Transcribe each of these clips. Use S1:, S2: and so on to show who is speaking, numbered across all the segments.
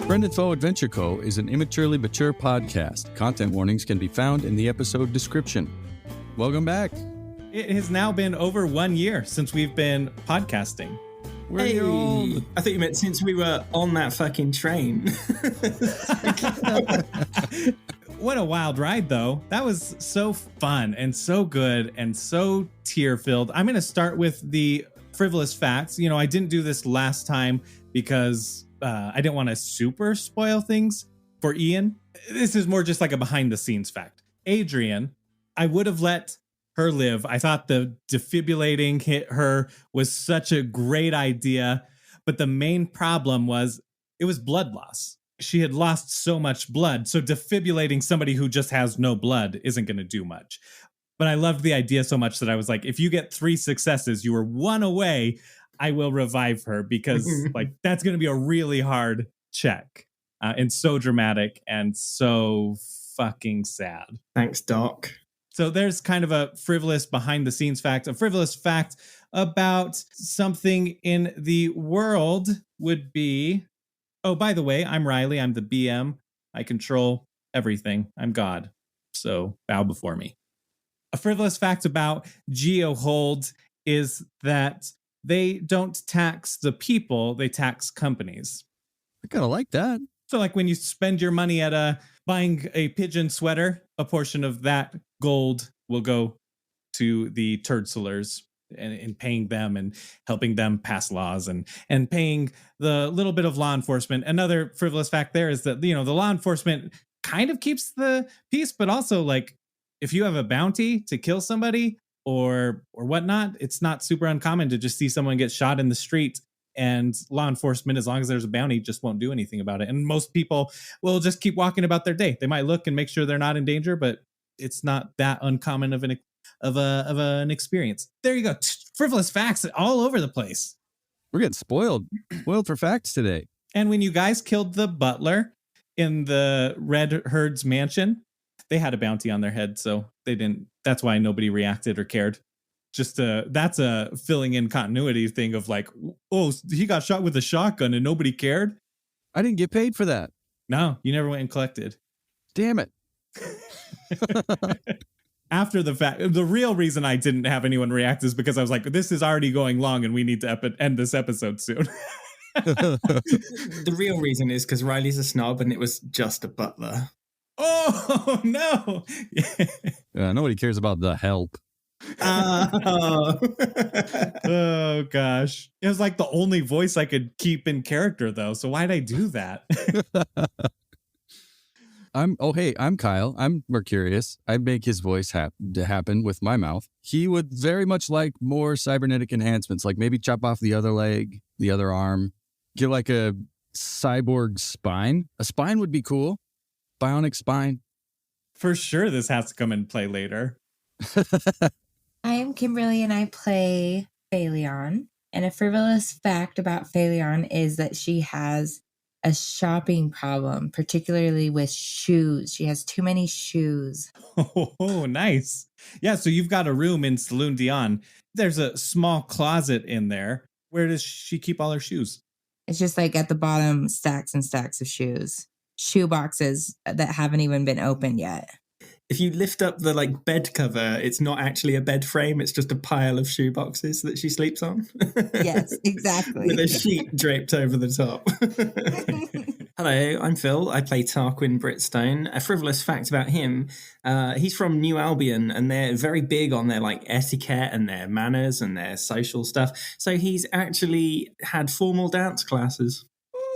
S1: Friend and Foe Adventure Co. is an immaturely mature podcast. Content warnings can be found in the episode description. Welcome back.
S2: It has now been over 1 year since we've been podcasting.
S1: We're a year old.
S3: I thought you meant since we were on that fucking train.
S2: What a wild ride, though. That was so fun and so good and so tear-filled. I'm going to start with the frivolous facts. You know, I didn't do this last time because I didn't want to super spoil things for Ian. This is more just like a behind-the-scenes fact. Adrian, I would have let her live. I thought the defibrillating hit her was such a great idea, but the main problem was it was blood loss. She had lost so much blood, so defibrillating somebody who just has no blood isn't going to do much. But I loved the idea so much that I was like, if you get 3 successes, you were 1 away, I will revive her, because like that's going to be a really hard check and so dramatic and so fucking sad.
S3: Thanks, Doc.
S2: So there's kind of a frivolous behind the scenes fact. A frivolous fact about something in the world would be, oh, by the way, I'm Riley. I'm the BM. I control everything. I'm God. So bow before me. A frivolous fact about GeoHold is that they don't tax the people, they tax companies.
S1: I kind of like that.
S2: So like when you spend your money at buying a pigeon sweater, a portion of that gold will go to the turd-sellers and paying them and helping them pass laws and paying the little bit of law enforcement. Another frivolous fact there is that, you know, the law enforcement kind of keeps the peace, but also like if you have a bounty to kill somebody or whatnot, it's not super uncommon to just see someone get shot in the street. And law enforcement, as long as there's a bounty, just won't do anything about it. And most people will just keep walking about their day. They might look and make sure they're not in danger, but it's not that uncommon of an experience. There you go. Frivolous facts all over the place.
S1: We're getting spoiled for facts today.
S2: And when you guys killed the butler in the Red Herd's mansion, they had a bounty on their head, so they didn't. That's why nobody reacted or cared. That's a filling in continuity thing of like, oh, he got shot with a shotgun and nobody cared.
S1: I didn't get paid for that.
S2: No, you never went and collected.
S1: Damn it.
S2: After the fact, the real reason I didn't have anyone react is because I was like, this is already going long and we need to end this episode soon.
S3: The real reason is because Riley's a snob and it was just a butler.
S2: Oh, no.
S1: Nobody cares about the help.
S3: Oh.
S2: Oh, gosh. It was like the only voice I could keep in character, though. So why'd I do that?
S1: I'm Kyle. I'm Mercurius. I make his voice happen with my mouth. He would very much like more cybernetic enhancements, like maybe chop off the other leg, the other arm, get like a cyborg spine. A spine would be cool. Bionic spine.
S2: For sure, this has to come and play later.
S4: I am Kimberly and I play Phaleon. And a frivolous fact about Phaleon is that she has a shopping problem, particularly with shoes. She has too many shoes.
S2: Oh, nice. Yeah, so you've got a room in Saloon Dion. There's a small closet in there. Where does she keep all her shoes?
S4: It's just like at the bottom, stacks and stacks of shoes. Shoe boxes that haven't even been opened yet.
S3: If you lift up the like bed cover, it's not actually a bed frame. It's just a pile of shoe boxes that she sleeps on.
S4: Yes, exactly.
S3: With a sheet draped over the top. Hello, I'm Phil. I play Tarquin Britstone. A frivolous fact about him, he's from New Albion and they're very big on their like etiquette and their manners and their social stuff. So he's actually had formal dance classes.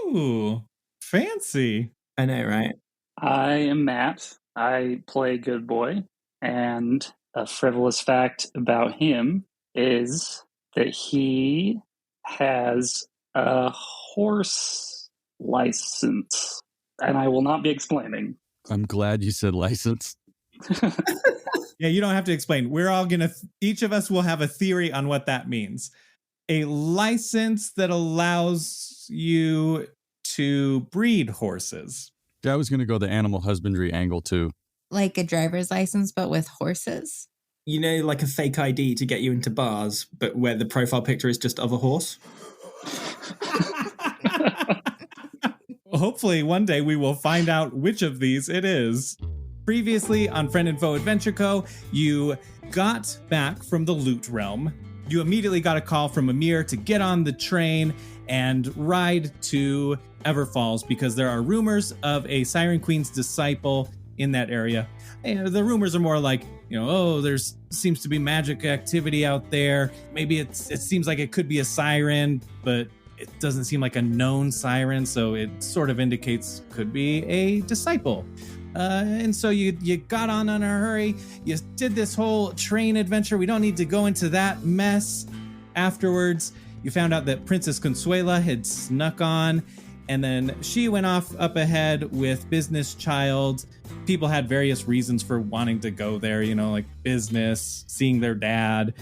S2: Ooh, fancy.
S3: I know, right?
S5: I am Matt. I play Good Boy, and a frivolous fact about him is that he has a horse license, and I will not be explaining.
S1: I'm glad you said license.
S2: Yeah, you don't have to explain. We're all each of us will have a theory on what that means. A license that allows you to breed horses.
S1: I was going to go the animal husbandry angle too.
S4: Like a driver's license, but with horses?
S3: You know, like a fake ID to get you into bars, but where the profile picture is just of a horse?
S2: hopefully one day we will find out which of these it is. Previously on Friend and Foe Adventure Co., you got back from the Loot Realm. You immediately got a call from Amir to get on the train and ride to Everfalls because there are rumors of a Siren Queen's disciple in that area. And the rumors are more like, there's seems to be magic activity out there. Maybe it seems like it could be a siren, but it doesn't seem like a known siren, so it sort of indicates could be a disciple. And so you got on in a hurry. You did this whole train adventure. We don't need to go into that mess. Afterwards, you found out that Princess Consuela had snuck on, and then she went off up ahead with Business Child. People had various reasons for wanting to go there, like business, seeing their dad,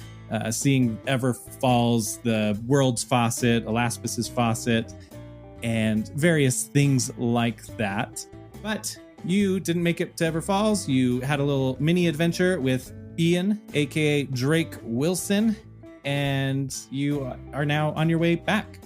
S2: seeing Everfalls, the world's faucet, Alaspas's faucet, and various things like that. But you didn't make it to Everfalls. You had a little mini adventure with Ian, aka Drake Wilson, and you are now on your way back.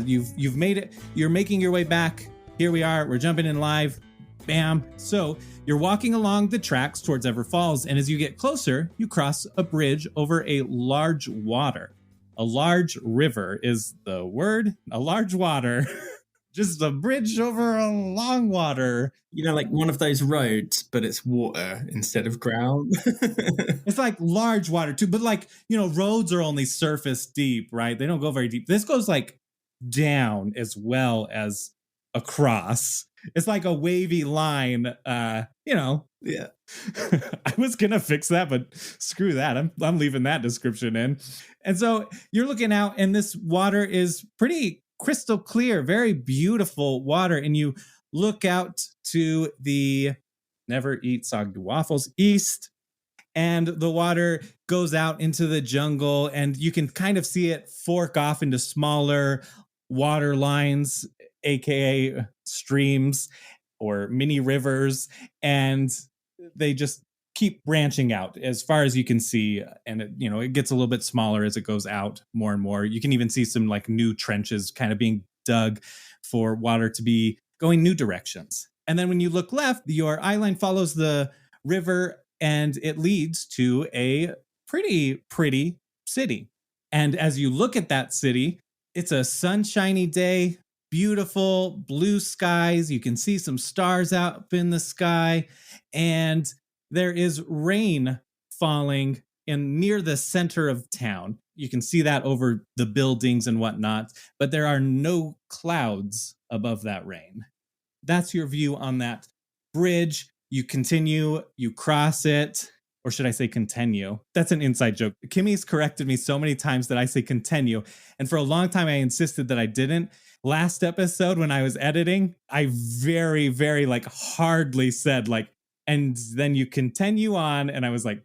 S2: You've made it. You're making your way back. Here we are. We're jumping in live. Bam. So you're walking along the tracks towards Everfalls, and as you get closer, you cross a bridge over a large water. A large river is the word. A large water. Just a bridge over a long water.
S3: Like one of those roads, but it's water instead of ground.
S2: It's like large water too, but roads are only surface deep, right? They don't go very deep. This goes like down as well as across. It's like a wavy line, Yeah. I was gonna fix that, but screw that. I'm leaving that description in. And so you're looking out, and this water is pretty crystal clear, very beautiful water. And you look out to the Never Eat Soggy Waffles east, and the water goes out into the jungle, and you can kind of see it fork off into smaller water lines, aka streams or mini rivers, and they just keep branching out as far as you can see. And it gets a little bit smaller as it goes out more and more. You can even see some new trenches kind of being dug for water to be going new directions. And then when you look left, your eye line follows the river, and it leads to a pretty city. And as you look at that city, it's a sunshiny day, beautiful blue skies. You can see some stars out in the sky, and there is rain falling near the center of town. You can see that over the buildings and whatnot, but there are no clouds above that rain. That's your view on that bridge. You continue, you cross it. Or should I say continue? That's an inside joke. Kimmy's corrected me so many times that I say continue. And for a long time, I insisted that I didn't. Last episode, when I was editing, I very, very hardly said and then you continue on. And I was like,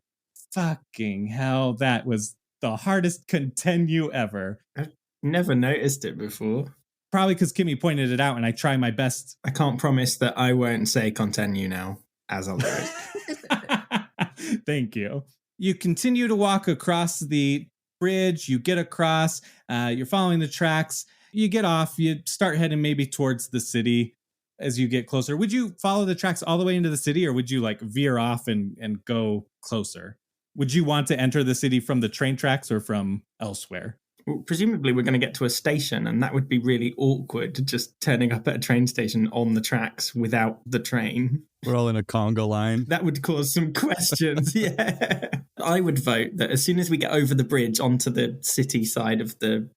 S2: fucking hell, that was the hardest continue ever.
S3: I've never noticed it before.
S2: Probably because Kimmy pointed it out, and I try my best.
S3: I can't promise that I won't say continue now, as I'll do it.
S2: Thank you. You continue to walk across the bridge. You get across. You're following the tracks. You get off. You start heading maybe towards the city as you get closer. Would you follow the tracks all the way into the city, or would you veer off and go closer? Would you want to enter the city from the train tracks or from elsewhere?
S3: Well, presumably we're going to get to a station, and that would be really awkward, just turning up at a train station on the tracks without the train.
S1: We're all in a conga line.
S3: That would cause some questions, yeah. I would vote that as soon as we get over the bridge onto the city side of the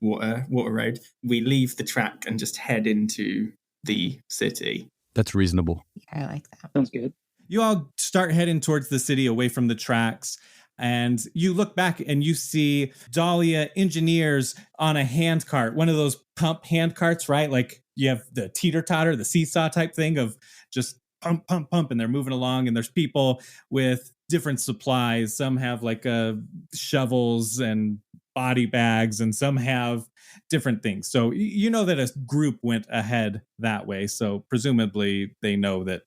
S3: water road, we leave the track and just head into the city.
S1: That's reasonable.
S4: Yeah, I like that.
S5: Sounds good.
S2: You all start heading towards the city away from the tracks. And you look back and you see Dahlia engineers on a hand cart, one of those pump hand carts, right? You have the teeter-totter, the seesaw type thing of just pump, pump, pump, and they're moving along. And there's people with different supplies. Some have shovels and body bags, and some have different things. So you know that a group went ahead that way. So presumably they know that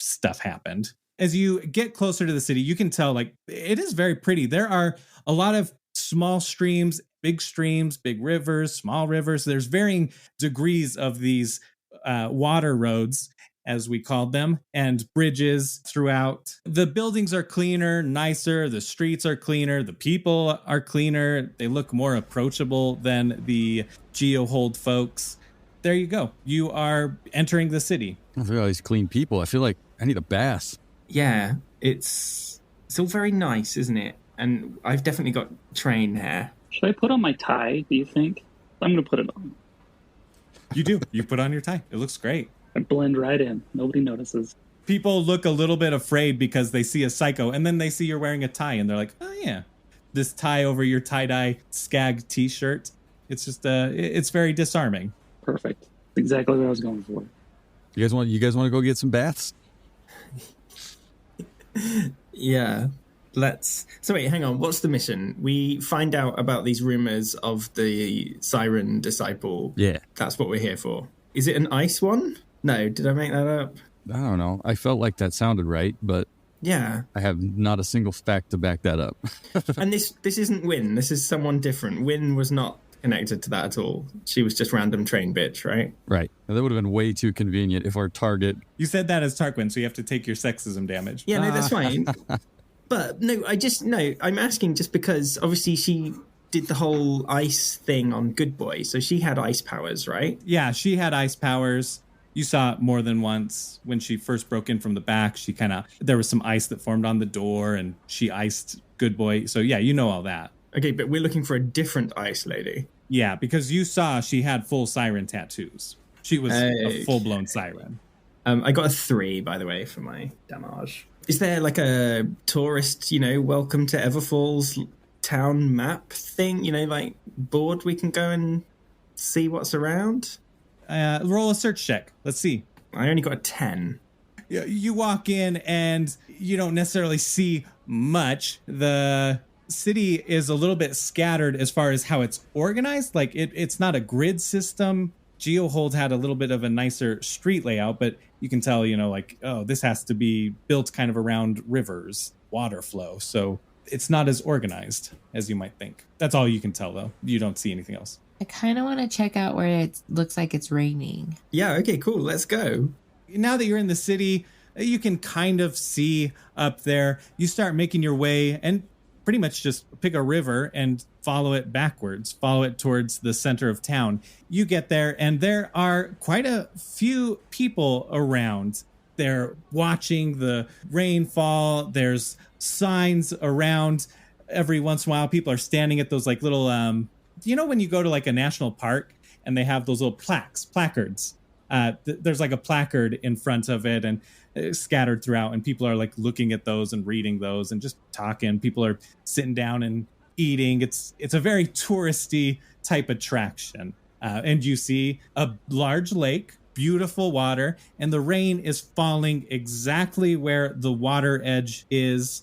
S2: stuff happened. As you get closer to the city, you can tell it is very pretty. There are a lot of small streams, big rivers, small rivers. There's varying degrees of these water roads, as we called them, and bridges throughout. The buildings are cleaner, nicer. The streets are cleaner. The people are cleaner. They look more approachable than the Geohold folks. There you go. You are entering the city.
S1: I feel all these clean people. I feel like I need a bath.
S3: Yeah, it's all very nice, isn't it? And I've definitely got train hair.
S5: Should I put on my tie, do you think? I'm going to put it on.
S2: You do. You put on your tie. It looks great.
S5: I blend right in. Nobody notices.
S2: People look a little bit afraid because they see a psycho, and then they see you're wearing a tie, and they're like, oh, yeah. This tie over your tie-dye skag t-shirt. It's just, it's very disarming.
S5: Perfect. That's exactly what I was going for.
S1: You guys want to go get some baths?
S3: Yeah. So wait, hang on. What's the mission? We find out about these rumors of the Siren disciple.
S1: Yeah.
S3: That's what we're here for. Is it an ice one? No, did I make that up?
S1: I don't know. I felt like that sounded right, but
S3: yeah,
S1: I have not a single fact to back that up.
S3: And this isn't Win. This is someone different. Win was not connected to that at all. She was just random train bitch, right?
S1: Right. Now, that would have been way too convenient if our target...
S2: You said that as Tarquin, so you have to take your sexism damage.
S3: Yeah, no, that's fine. But no, I'm asking just because obviously she did the whole ice thing on Good Boy, so she had ice powers, right?
S2: Yeah, she had ice powers. You saw it more than once. When she first broke in from the back, there was some ice that formed on the door, and she iced Good Boy. So yeah, you know all that.
S3: Okay, but we're looking for a different ice lady.
S2: Yeah, because you saw she had full siren tattoos. She was a full-blown siren.
S3: I got a 3, by the way, for my damage. Is there like a tourist, welcome to Everfall's town map thing, like board we can go and see what's around?
S2: Roll a search check. Let's see.
S3: I only got a 10.
S2: You walk in and you don't necessarily see much. The city is a little bit scattered as far as how it's organized. Like it's not a grid system. Geohold had a little bit of a nicer street layout, but you can tell, this has to be built kind of around rivers, water flow. So it's not as organized as you might think. That's all you can tell, though. You don't see anything else.
S4: I kind of want to check out where it looks like it's raining.
S3: Yeah, okay, cool. Let's go.
S2: Now that you're in the city, you can kind of see up there. You start making your way and pretty much just pick a river and follow it backwards, follow it towards the center of town. You get there and there are quite a few people around. They're watching the rainfall. There's signs around. Every once in a while, people are standing at those like little, when you go to like a national park and they have those little placards. There's like a placard in front of it and scattered throughout, and people are like looking at those and reading those and just talking. People are sitting down and eating. It's a very touristy type attraction. And you see a large lake, beautiful water, and the rain is falling exactly where the water edge is.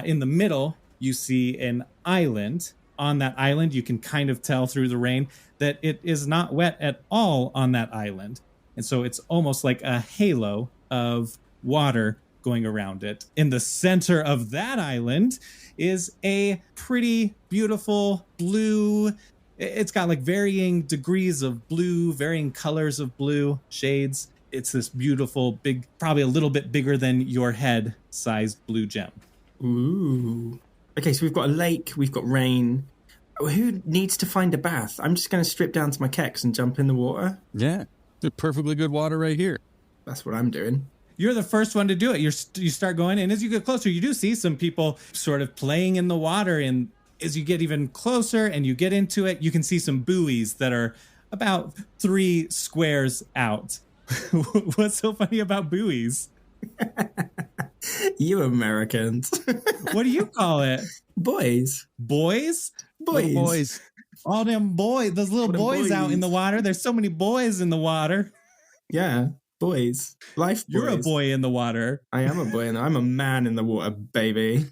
S2: In the middle, you see an island. On that island, you can kind of tell through the rain that it is not wet at all on that island. And so it's almost like a halo of water going around it. In the center of that island is a pretty beautiful blue. It's got like varying degrees of blue, varying colors of blue shades. It's this beautiful, big, probably a little bit bigger than your head sized blue gem.
S3: Ooh. Okay, so we've got a lake, we've got rain. Who needs to find a bath? I'm just going to strip down to my keks and jump in the water.
S1: Yeah, there's perfectly good water right here.
S3: That's what I'm doing.
S2: You're the first one to do it. You start going, and as you get closer, you do see some people sort of playing in the water. And as you get even closer and you get into it, you can see some buoys that are about 3 squares out. What's so funny about buoys?
S3: You Americans.
S2: What do you call it?
S3: Boys.
S2: Boys?
S3: Boys.
S1: Boys.
S2: All them boys, those little boys out in the water. There's so many boys in the water.
S3: Yeah, boys. Life boys.
S2: You're a boy in the water.
S3: I am a boy, and I'm a man in the water, baby.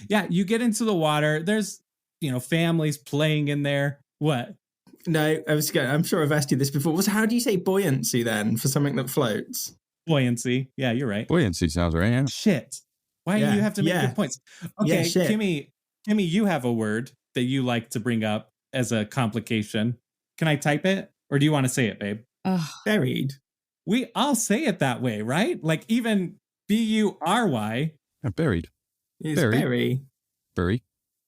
S2: Yeah, you get into the water. There's, families playing in there. What?
S3: No, I'm sure I've asked you this before. How do you say buoyancy then for something that floats?
S2: Buoyancy. Yeah, you're right.
S1: Buoyancy sounds right. Yeah.
S2: Shit. Why do you have to make good points? Okay, Kimmy, you have a word that you like to bring up as a complication. Can I type it Or do you want to say it, babe?
S3: Buried.
S2: We all say it that way, right? Like even B-U-R-Y.
S1: Buried.
S3: It's
S1: Bury.
S3: berry.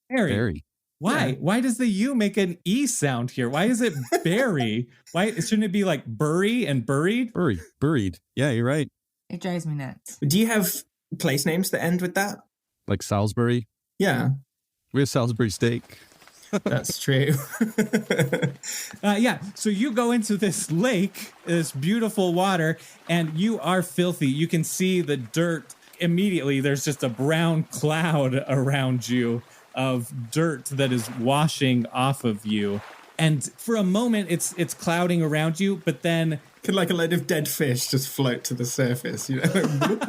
S2: Bury. Why?
S3: Yeah.
S2: Why does the U make an E sound here? Why is it bury? Why shouldn't it be like bury and buried?
S1: Buried. Yeah, you're right.
S4: It drives me nuts.
S3: Do you have place names that end with that?
S1: Like Salisbury.
S3: Yeah,
S1: We have Salisbury steak.
S3: that's true.
S2: Yeah. So you go into this lake, this beautiful water, and you are filthy. You can see the dirt immediately. There's just a brown cloud around you of dirt that is washing off of you. And for a moment, it's clouding around you, but then
S3: Could like a load of dead fish just float to the surface, you know?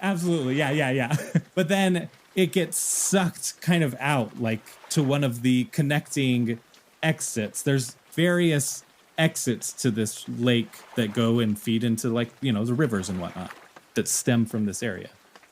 S2: absolutely, yeah. But then it gets sucked kind of out, like to one of the connecting exits. There's various exits to this lake that go and feed into like, you know, the rivers and whatnot that stem from this area.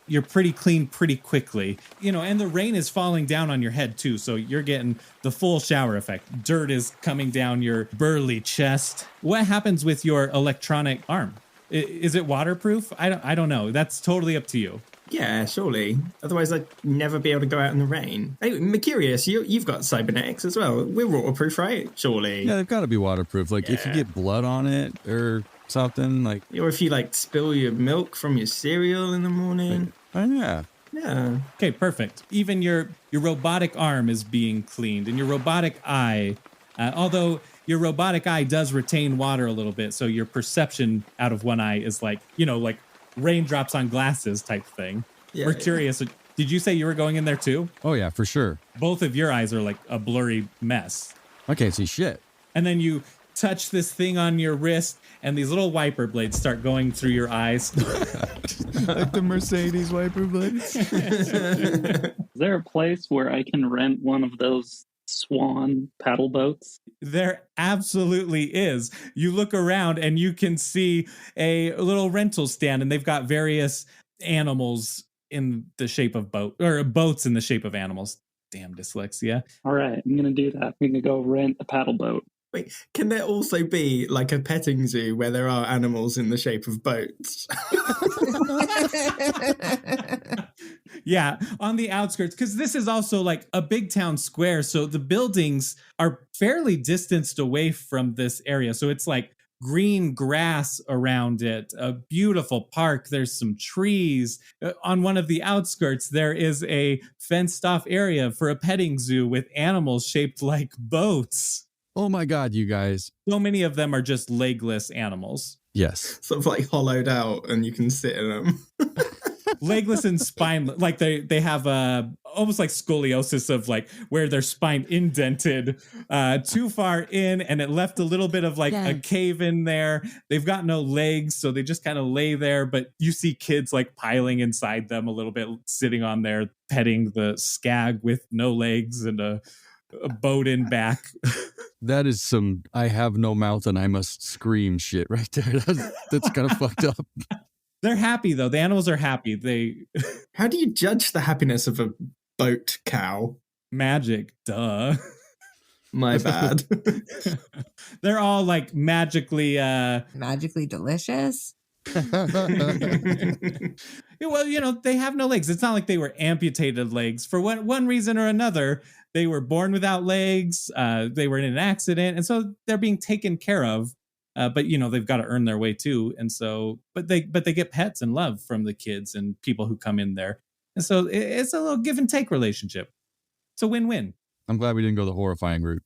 S2: You're pretty clean pretty quickly, you know, and the rain is falling down on your head too. So you're getting the full shower effect. Dirt is coming down your burly chest. What happens with your electronic arm? Is it waterproof? I don't know. That's totally up to you.
S3: Yeah, surely. Otherwise, I'd never be able to go out in the rain. Hey, I'm curious, you've got cybernetics as well. We're waterproof, right? Surely.
S1: Yeah, they've got to be waterproof. Like if you
S3: Yeah.
S1: get blood on it or something, like
S3: Or if you like spill your milk from your cereal in the morning.
S1: yeah.
S3: Yeah.
S2: Okay, perfect. Even your robotic arm is being cleaned, and your robotic eye, although your robotic eye does retain water a little bit, so your perception out of one eye is like, you know, like raindrops on glasses type thing.
S3: Yeah,
S2: We're
S3: yeah.
S2: curious. Did you say you were going in there too?
S1: Oh yeah, for sure.
S2: Both of your eyes are like a blurry mess.
S1: I can't see shit.
S2: And then you touch this thing on your wrist, and these little wiper blades start going through your eyes.
S1: Like the Mercedes wiper blades.
S5: Is there a place where I can rent one of those swan paddle boats?
S2: There absolutely is. You look around and you can see a little rental stand, and they've got various animals in the shape of boats in the shape of animals. Damn dyslexia.
S5: All right, I'm going to do that. I'm going to go rent a paddle boat.
S3: Wait, can there also be like a petting zoo where there are animals in the shape of boats?
S2: Yeah, on the outskirts, because this is also like a big town square. So the buildings are fairly distanced away from this area. So it's like green grass around it, a beautiful park. There's some trees. On one of the outskirts, there is a fenced off area for a petting zoo with animals shaped like boats.
S1: Oh my God, you guys.
S2: So many of them are just legless animals.
S1: Yes.
S3: Sort of like hollowed out and you can sit in them.
S2: Legless and spineless, like they have almost like scoliosis of like where their spine indented too far in, and it left a little bit of like a cave in there. They've got no legs, so they just kind of lay there, but you see kids like piling inside them a little bit, sitting on there petting the skag with no legs and a boat in back.
S1: That is some I have no mouth and I must scream shit right there. That's kind of fucked up.
S2: They're happy though. The animals are happy.
S3: How do you judge the happiness of a boat cow?
S2: Magic, duh.
S3: My bad.
S2: They're all like magically
S4: delicious.
S2: Well, you know, they have no legs. It's not like they were amputated legs. For one reason or another, they were born without legs. They were in an accident, and so they're being taken care of. But you know, they've got to earn their way too. And so, but they get pets and love from the kids and people who come in there. And so it's a little give and take relationship. It's a win-win.
S1: I'm glad we didn't go the horrifying route.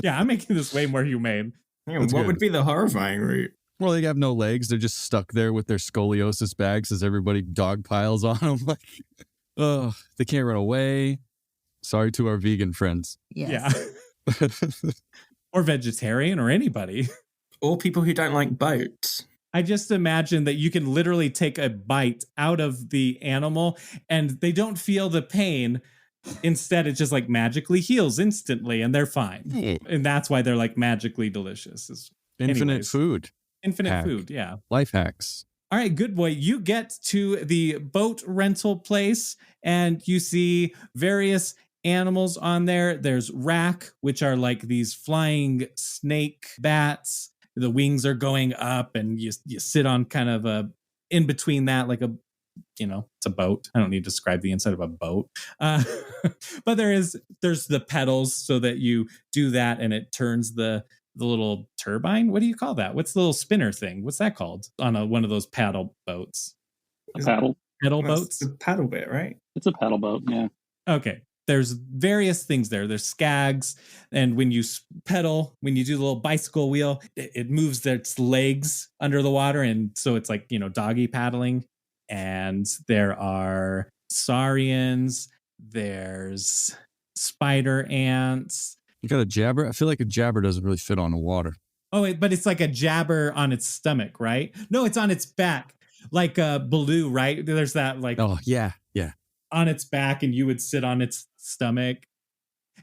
S2: Yeah, I'm making this way more humane.
S3: Hang on, what would be the horrifying route?
S1: Well, they have no legs. They're just stuck there with their scoliosis bags as everybody dog piles on them. Like, oh, they can't run away. Sorry to our vegan friends.
S4: Yes.
S2: Yeah. Or vegetarian or anybody.
S3: Or people who don't like boats.
S2: I just imagine that you can literally take a bite out of the animal and they don't feel the pain. Instead, it just like magically heals instantly and they're fine. And that's why they're like magically delicious.
S1: Infinite food.
S2: Infinite food, yeah.
S1: Life hacks.
S2: All right, good boy. You get to the boat rental place and you see various animals on there. There's rack, which are like these flying snake bats. The wings are going up, and you sit on kind of a in between that, like it's a boat. I don't need to describe the inside of a boat. But there's the pedals so that you do that and it turns the little turbine. What do you call that? What's the little spinner thing? What's that called on one of those paddle boats?
S5: A paddle.
S2: Paddle boats?
S3: The paddle bit, right?
S5: It's a paddle boat, yeah.
S2: Okay. There's various things there. There's skags. And when you pedal, when you do the little bicycle wheel, it moves its legs under the water. And so it's like, doggy paddling. And there are saurians. There's spider ants.
S1: You got a jabber? I feel like a jabber doesn't really fit on the water.
S2: Oh, but it's like a jabber on its stomach, right? No, it's on its back. Like a Baloo, right? There's that like...
S1: Oh, yeah.
S2: On its back, and you would sit on its stomach.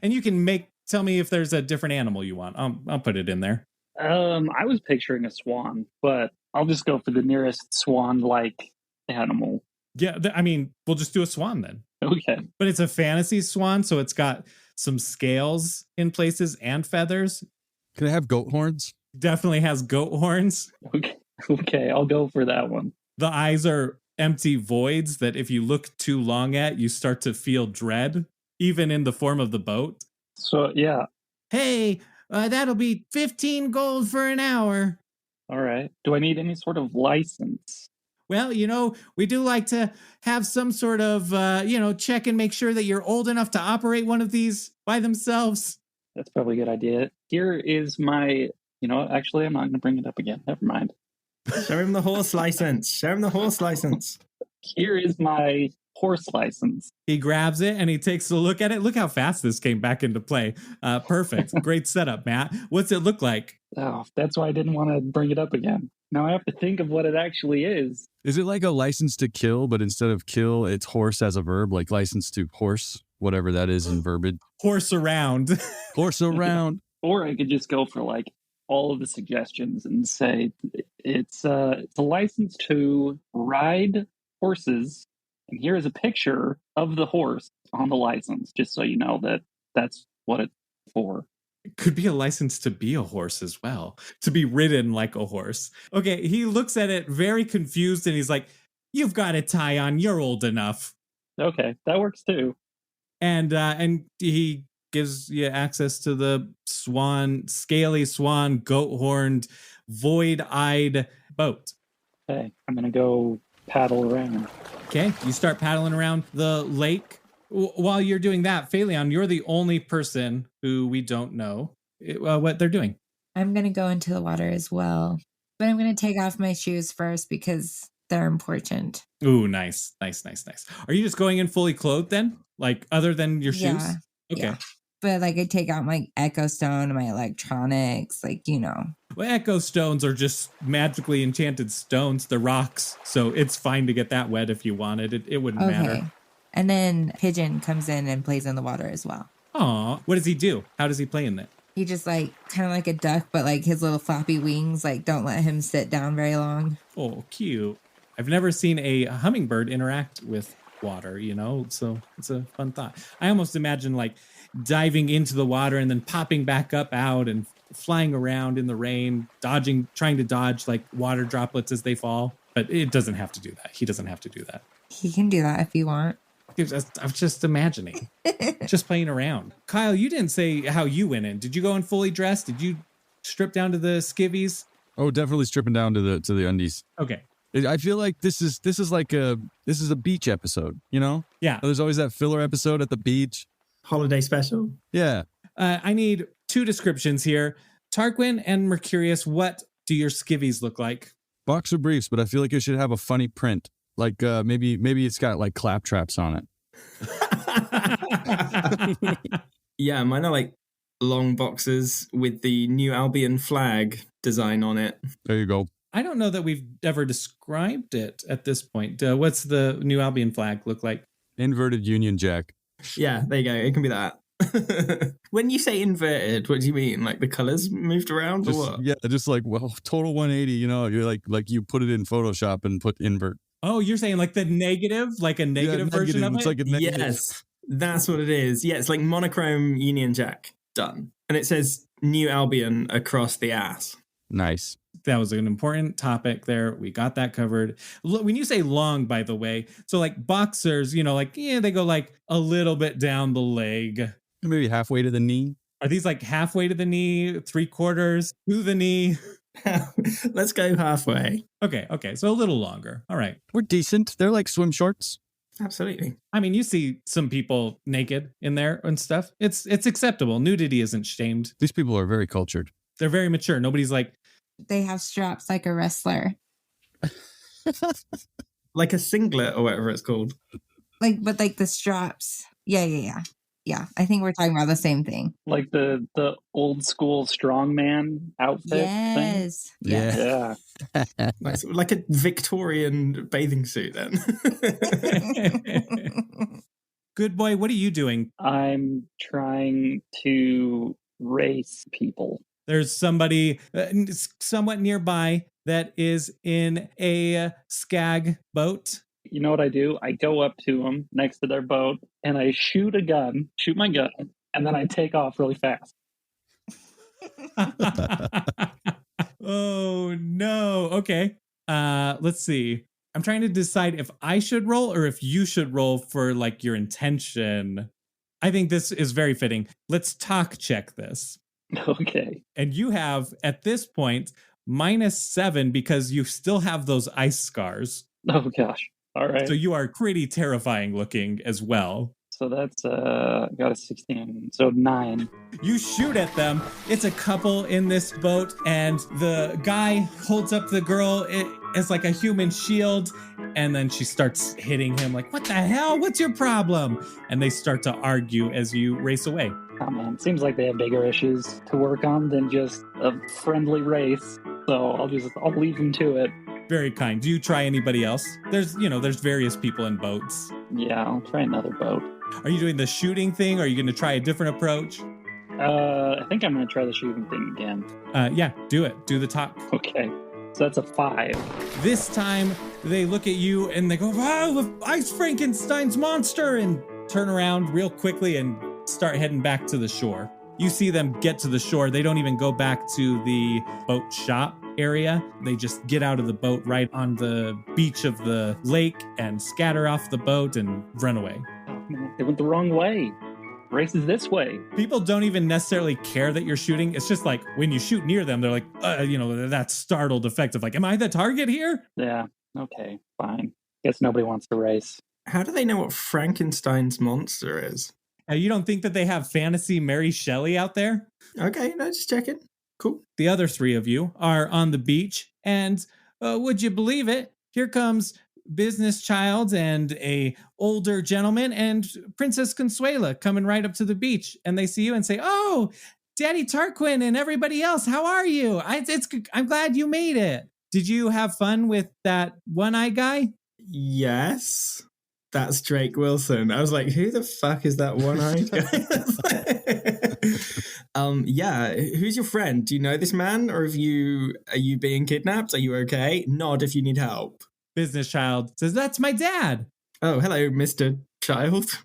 S2: And you can tell me if there's a different animal you want. I'll put it in there.
S5: I was picturing a swan, but I'll just go for the nearest swan-like animal.
S2: Yeah, we'll just do a swan then.
S5: Okay.
S2: But it's a fantasy swan, so it's got some scales in places and feathers.
S1: Can it have goat horns?
S2: Definitely has goat horns.
S5: Okay, I'll go for that one.
S2: The eyes are empty voids that if you look too long at, you start to feel dread, even in the form of the boat.
S5: So, yeah.
S2: Hey, that'll be 15 gold for an hour.
S5: All right. Do I need any sort of license?
S2: Well, we do like to have some sort of, check and make sure that you're old enough to operate one of these by themselves.
S5: That's probably a good idea. Here is my, actually, I'm not going to bring it up again. Never mind.
S3: Show him the horse license.
S5: Here is my horse license.
S2: He grabs it and he takes a look at it. Look how fast this came back into play. Perfect. Great setup, Matt. What's it look like?
S5: Oh, that's why I didn't want to bring it up again. Now I have to think of what it actually is.
S1: Is it like a license to kill, but instead of kill, it's horse as a verb, like license to horse, whatever that is in verbiage?
S2: Horse around.
S1: Horse around.
S5: Or I could just go for like all of the suggestions and say it's a license to ride horses. And here is a picture of the horse on the license, just so you know that that's what it's for.
S2: It could be a license to be a horse as well, to be ridden like a horse. Okay, he looks at it very confused and he's like, you've got a tie on, you're old enough.
S5: Okay, that works too.
S2: And he gives you access to the scaly swan, goat-horned, void-eyed boat.
S5: Okay, I'm going to go paddle around.
S2: Okay, you start paddling around the lake. While you're doing that, Phaleon, you're the only person who we don't know what they're doing.
S4: I'm going to go into the water as well, but I'm going to take off my shoes first because they're important.
S2: Ooh, nice. Are you just going in fully clothed then? Like other than your shoes?
S4: Yeah.
S2: Okay.
S4: Yeah. But like I take out my Echo Stone and my electronics,
S2: Well, Echo Stones are just magically enchanted stones. They're rocks. So it's fine to get that wet if you wanted. It wouldn't matter.
S4: And then Pigeon comes in and plays in the water as well.
S2: Aw, what does he do? How does he play in that?
S4: He just kind of like a duck, but his little floppy wings don't let him sit down very long.
S2: Oh, cute. I've never seen a hummingbird interact with water, so it's a fun thought. I almost imagine diving into the water and then popping back up out and flying around in the rain, trying to dodge water droplets as they fall. But it doesn't have to do that. He doesn't have to do that.
S4: He can do that if you want.
S2: I was just imagining, just playing around. Kyle, you didn't say how you went in. Did you go in fully dressed? Did you strip down to the skivvies?
S1: Oh, definitely stripping down to the undies.
S2: Okay.
S1: I feel like this is a beach episode,
S2: Yeah.
S1: There's always that filler episode at the beach.
S3: Holiday special.
S1: Yeah.
S2: I need 2 descriptions here. Tarquin and Mercurius, what do your skivvies look like?
S1: Boxer briefs, but I feel like it should have a funny print. Maybe it's got clap traps on it.
S3: Yeah, mine are long boxes with the New Albion flag design on it.
S1: There you go.
S2: I don't know that we've ever described it at this point. What's the New Albion flag look like?
S1: Inverted Union Jack.
S3: Yeah, there you go. It can be that. When you say inverted, what do you mean? The colors moved around or what?
S1: Yeah, just total 180, you're you put it in Photoshop and put invert.
S2: Oh, you're saying the negative, a negative version of it?
S1: It's like a negative.
S3: Yes. That's what it is. Yeah, it's like monochrome Union Jack. Done. And it says New Albion across the ass.
S1: Nice.
S2: That was an important topic there. We got that covered. When you say long, by the way, so like boxers, they go like a little bit down the leg.
S1: Maybe halfway to the knee.
S2: Are these like halfway to the knee, 3/4 to the knee?
S3: Let's go halfway.
S2: Okay. So a little longer. All right.
S1: We're decent. They're like swim shorts.
S3: Absolutely.
S2: I mean, you see some people naked in there and stuff. It's acceptable. Nudity isn't shamed.
S1: These people are very cultured.
S2: They're very mature. Nobody's like,
S4: They have straps like a wrestler.
S3: Like a singlet or whatever it's called.
S4: But the straps. Yeah. Yeah, I think we're talking about the same thing.
S5: Like the old school strongman outfit thing?
S4: Yes.
S1: Yeah.
S5: Yeah.
S3: Nice. Like a Victorian bathing suit then.
S2: good boy, what are you doing?
S5: I'm trying to race people.
S2: There's somebody somewhat nearby that is in a skag boat.
S5: You know what I do? I go up to them next to their boat, and I shoot my gun, and then I take off really fast.
S2: Oh, no. Okay. Let's see. I'm trying to decide if I should roll or if you should roll for like your intention. I think this is very fitting. Let's talk check this.
S5: Okay.
S2: And you have, at this point, -7 because you still have those ice scars.
S5: Oh, gosh. All right.
S2: So you are pretty terrifying looking as well.
S5: So that's got a 16. So 9.
S2: You shoot at them. It's a couple in this boat, and the guy holds up the girl as like a human shield, and then she starts hitting him like, "What the hell? What's your problem?" And they start to argue as you race away.
S5: Oh, man. Seems like they have bigger issues to work on than just a friendly race. So I'll leave them to it.
S2: Very kind. Do you try anybody else? There's various people in boats.
S5: Yeah, I'll try another boat.
S2: Are you doing the shooting thing? Or are you going to try a different approach?
S5: I think I'm going to try the shooting thing again.
S2: Yeah, do it. Do the top.
S5: Okay. So that's a 5.
S2: This time, they look at you and they go, "Wow, Ice Frankenstein's monster!" and turn around real quickly and start heading back to the shore. You see them get to the shore. They don't even go back to the boat shop area. They just get out of the boat right on the beach of the lake and scatter off the boat and run away.
S5: Oh, man. They went the wrong way. Race is this way.
S2: People don't even necessarily care that you're shooting. It's just like when you shoot near them, they're like, that startled effect of like, "Am I the target here?"
S5: Yeah. Okay. Fine. Guess nobody wants to race.
S3: How do they know what Frankenstein's monster is?
S2: You don't think that they have fantasy Mary Shelley out there?
S3: Okay, no, just checking. Cool.
S2: The other 3 of you are on the beach, and would you believe it? Here comes Business Child and a older gentleman and Princess Consuela coming right up to the beach, and they see you and say, "Oh, Daddy Tarquin and everybody else, how are you? I'm glad you made it. Did you have fun with that one-eyed guy?"
S3: Yes. That's Drake Wilson. I was like, who the fuck is that one-eyed guy? Yeah, who's your friend? Do you know this man, or are you being kidnapped? Are you okay? Nod if you need help.
S2: Business Child says, "That's my dad."
S3: Oh, hello, Mr. Child.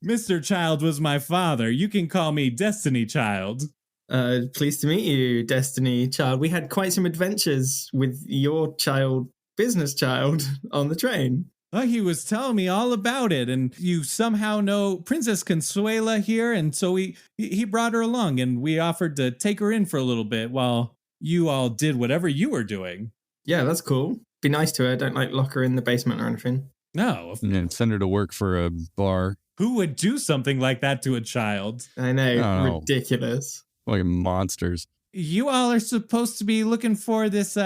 S2: Mr. Child was my father. You can call me Destiny Child.
S3: Pleased to meet you, Destiny Child. We had quite some adventures with your child, Business Child, on the train.
S2: He was telling me all about it, and you somehow know Princess Consuela here, and so he brought her along, and we offered to take her in for a little bit while you all did whatever you were doing.
S3: Yeah, that's cool. Be nice to her. Don't lock her in the basement or anything.
S2: No.
S1: Yeah, send her to work for a bar.
S2: Who would do something like that to a child?
S3: I know,
S1: Oh.
S3: ridiculous.
S1: Like monsters.
S2: You all are supposed to be looking for this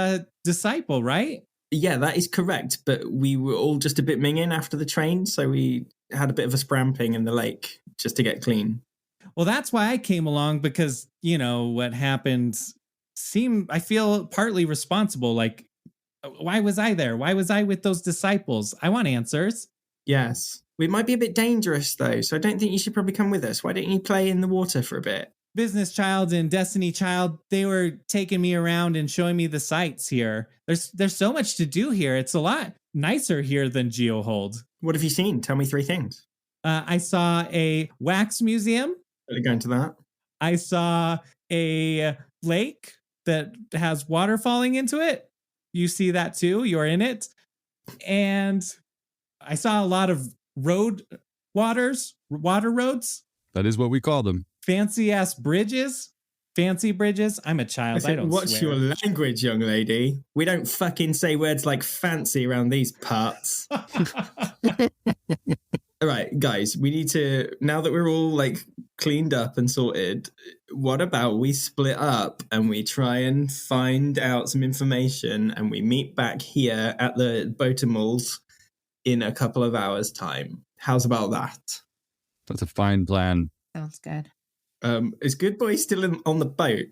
S2: disciple, right?
S3: Yeah, that is correct. But we were all just a bit minging after the train, so we had a bit of a spramping in the lake just to get clean.
S2: Well, that's why I came along, because, what happened I feel partly responsible. Like, why was I there? Why was I with those disciples? I want answers.
S3: Yes. We might be a bit dangerous, though, so I don't think you should probably come with us. Why don't you play in the water for a bit?
S2: Business Child and Destiny Child, they were taking me around and showing me the sights here. There's so much to do here. It's a lot nicer here than Geohold.
S3: What have you seen? Tell me 3 things.
S2: I saw a wax museum.
S3: Really going to that.
S2: I saw a lake that has water falling into it. You see that too. You're in it. And I saw a lot of water roads.
S1: That is what we call them.
S2: Fancy ass bridges. Fancy bridges. I'm a child. I don't
S3: What's
S2: swear.
S3: your language, young lady? We don't fucking say words like fancy around these parts. All right, guys, we need to, now that we're all like cleaned up and sorted, what about we split up and we try and find out some information and we meet back here at the Botamals in a couple of hours' time? How's about that?
S1: That's a fine plan.
S4: Sounds good.
S3: Is Good Boy still on the boat?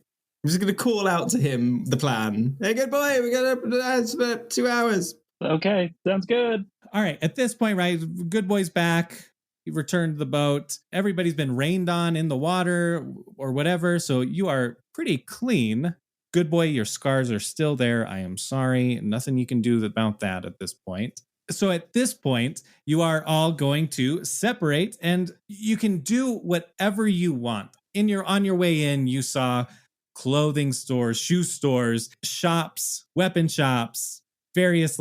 S3: I'm just going to call out to him the plan. Hey, Good Boy, we got for 2 hours.
S5: Okay, sounds good.
S2: All right. At this point, right, Good Boy's back. He returned to the boat. Everybody's been rained on in the water or whatever. So you are pretty clean. Good Boy, your scars are still there. I am sorry. Nothing you can do about that at this point. So at this point, you are all going to separate and you can do whatever you want. On your way in, you saw clothing stores, shoe stores, shops, weapon shops, various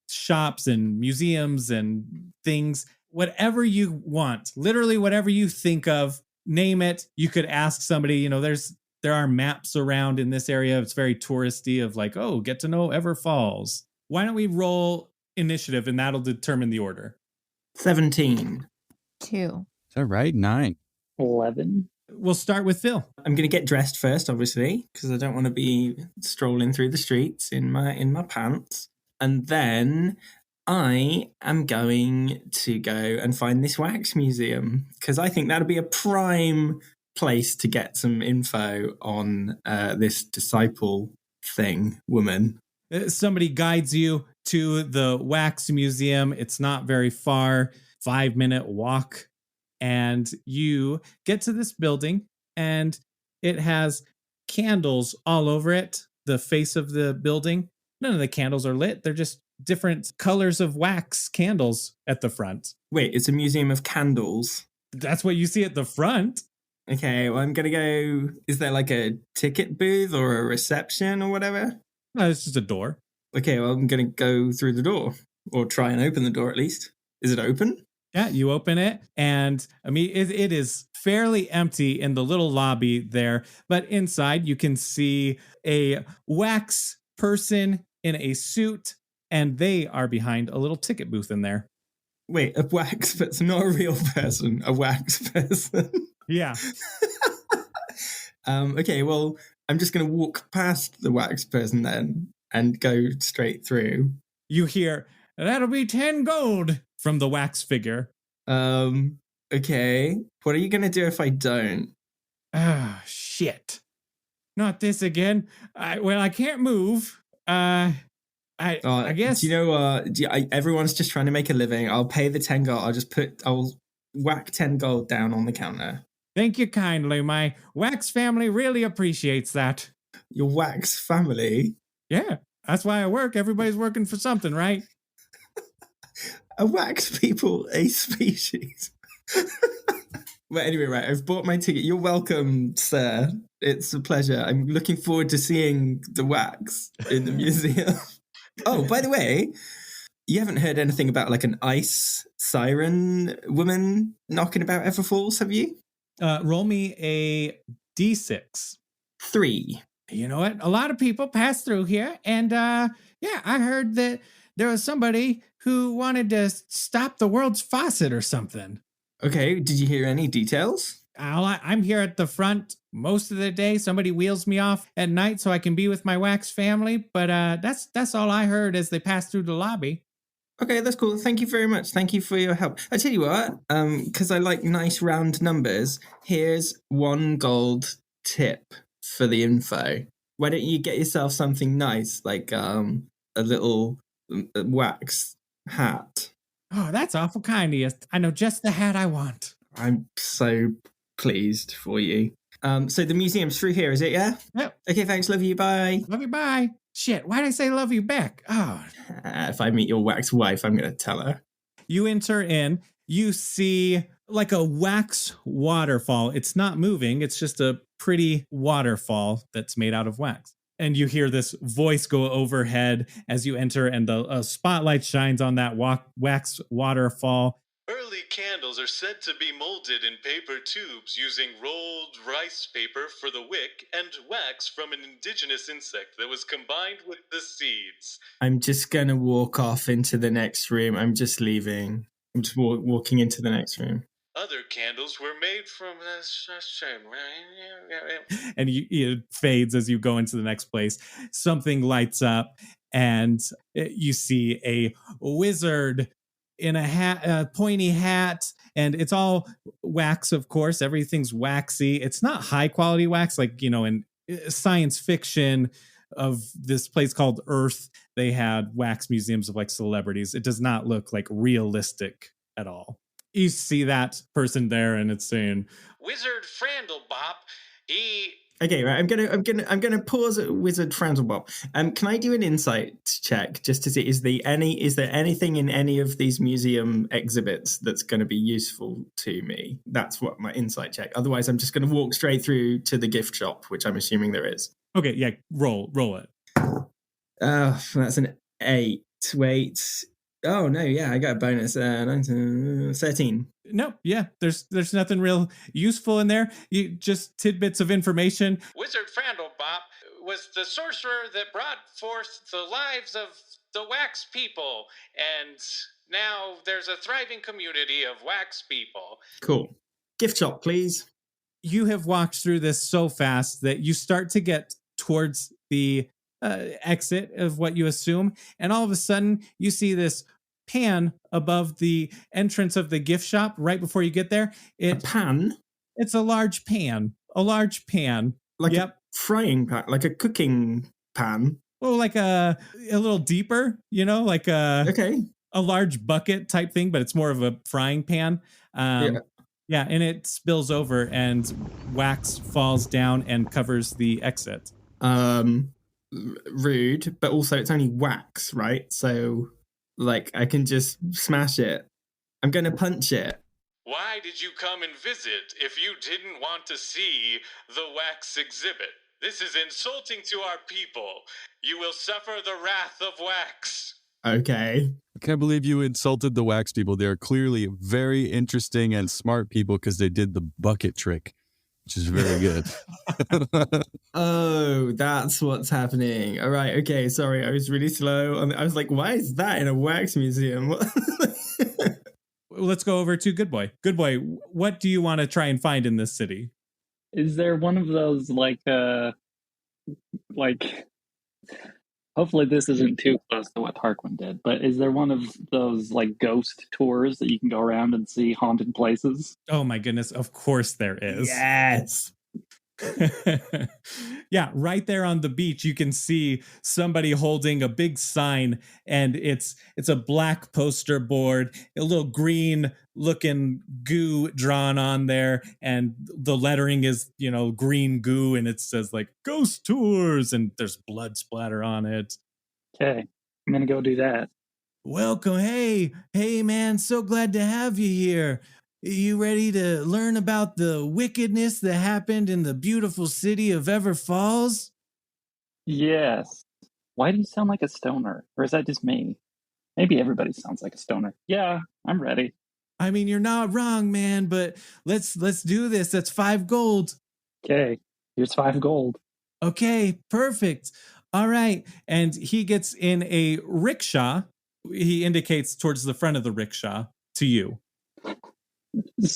S2: shops and museums and things, whatever you want, literally whatever you think of, name it. You could ask somebody, there are maps around in this area. It's very touristy of like, oh, get to know Ever Falls. Why don't we roll initiative and that'll determine the order.
S3: 17.
S4: 2.
S1: Is that right? 9.
S5: 11.
S2: We'll start with Phil.
S3: I'm going to get dressed first, obviously, because I don't want to be strolling through the streets in my pants. And then I am going to go and find this wax museum because I think that'll be a prime place to get some info on this disciple woman.
S2: Somebody guides you to the wax museum. It's not very far, 5-minute walk. And you get to this building and it has candles all over it, the face of the building. None of the candles are lit. They're just different colors of wax candles at the front.
S3: Wait, it's a museum of candles.
S2: That's what you see at the front.
S3: Okay, well, I'm going to go. Is there like a ticket booth or a reception or whatever?
S2: No, it's just a door.
S3: Okay, well, I'm going to go through the door or try and open the door at least. Is it open?
S2: Yeah, you open it, and I mean, it is fairly empty in the little lobby there, but inside you can see a wax person in a suit, and they are behind a little ticket booth in there.
S3: Wait, a wax person, not a real person, a wax person.
S2: Yeah.
S3: Okay, well, I'm just going to walk past the wax person then and go straight through.
S2: You hear, that'll be 10 gold from the wax figure.
S3: Okay. What are you going to do if I don't?
S2: Ah, shit. Not this again. I can't move. I guess.
S3: Do you know, everyone's just trying to make a living. I'll pay the 10 gold. I'll whack 10 gold down on the counter.
S2: Thank you kindly. My wax family really appreciates that.
S3: Your wax family?
S2: Yeah, that's why I work. Everybody's working for something, right?
S3: Are wax people a species? But anyway, right, I've bought my ticket. You're welcome, sir. It's a pleasure. I'm looking forward to seeing the wax in the museum. Oh, by the way, you haven't heard anything about like an ice siren woman knocking about Ever Falls, have you?
S2: Roll me a D6.
S3: 3.
S2: You know what? A lot of people pass through here. And I heard that there was somebody who wanted to stop the world's faucet or something.
S3: Okay, did you hear any details?
S2: I'm here at the front most of the day. Somebody wheels me off at night so I can be with my wax family. But that's all I heard as they passed through the lobby.
S3: Okay, that's cool. Thank you very much. Thank you for your help. I tell you what, because I like nice round numbers, here's 1 gold tip for the info. Why don't you get yourself something nice, like a little wax hat?
S2: Oh, that's awful kind of you. I know just the hat I want.
S3: I'm so pleased for you. So the museum's through here, is it, yeah?
S2: Yep.
S3: Okay, thanks. Love you. Bye.
S2: Love you, bye. Shit, why'd I say love you back? Oh.
S3: If I meet your wax wife, I'm going to tell her.
S2: You enter in. you see like a wax waterfall. It's not moving. It's just a pretty waterfall that's made out of wax. And you hear this voice go overhead as you enter, and the spotlight shines on that wax waterfall.
S6: Early candles are said to be molded in paper tubes using rolled rice paper for the wick and wax from an indigenous insect that was combined with the seeds.
S3: I'm just going to walk off into the next room. I'm just leaving. I'm just walking into the next room.
S6: Other candles were made from...
S2: And it fades as you go into the next place. Something lights up, and you see a wizard in a hat, a pointy hat, and it's all wax, of course. Everything's waxy. It's not high quality wax, like, in science fiction of this place called Earth, they had wax museums of like celebrities. It does not look like realistic at all. You see that person there, and it's saying,
S6: Wizard Frandlebop, he...
S3: Okay, right. I'm gonna pause at Wizard Frandlebop. Can I do an insight check just to see is there anything in any of these museum exhibits that's going to be useful to me? That's what my insight check. Otherwise, I'm just going to walk straight through to the gift shop, which I'm assuming there is.
S2: Okay, yeah, roll it.
S3: That's an 8. Wait. Oh no, yeah, I got a bonus. 13.
S2: No, yeah, there's nothing real useful in there. You just tidbits of information.
S6: Wizard Frandlebop was the sorcerer that brought forth the lives of the wax people, and now there's a thriving community of wax people.
S3: Cool. Gift shop, please.
S2: You have walked through this so fast that you start to get towards the exit of what you assume, and all of a sudden you see this pan above the entrance of the gift shop right before you get there.
S3: A pan?
S2: It's a large pan.
S3: Like a frying pan, like a cooking pan.
S2: Well, like a little deeper, like a large bucket type thing, but it's more of a frying pan. Yeah, and it spills over and wax falls down and covers the exit.
S3: Rude, but also it's only wax, right? So, like, I can just smash it. I'm going to punch it.
S6: Why did you come and visit if you didn't want to see the wax exhibit? This is insulting to our people. You will suffer the wrath of wax.
S3: Okay.
S1: I can't believe you insulted the wax people. They're clearly very interesting and smart people because they did the bucket trick, which is very good.
S3: Oh, that's what's happening. All right. Okay. Sorry. I was really slow. I was like, why is that in a wax museum?
S2: Let's go over to Good Boy. Good Boy, what do you want to try and find in this city?
S5: Is there one of those like hopefully this isn't too close to what Harkwin did, but is there one of those like ghost tours that you can go around and see haunted places?
S2: Oh my goodness, of course there is.
S3: Yes.
S2: Yeah, right there on the beach you can see somebody holding a big sign, and it's a black poster board, a little green looking goo drawn on there, and the lettering is green goo, and it says like ghost tours, and there's blood splatter on it.
S5: Okay, I'm gonna go do that.
S2: Welcome. Hey man, so glad to have you here. You ready to learn about the wickedness that happened in the beautiful city of Ever Falls?
S5: Yes. Why do you sound like a stoner? Or is that just me? Maybe everybody sounds like a stoner. Yeah, I'm ready.
S2: I mean, you're not wrong, man, but let's do this. That's 5 gold.
S5: Okay, here's 5 gold.
S2: Okay, perfect. All right. And he gets in a rickshaw. He indicates towards the front of the rickshaw to you.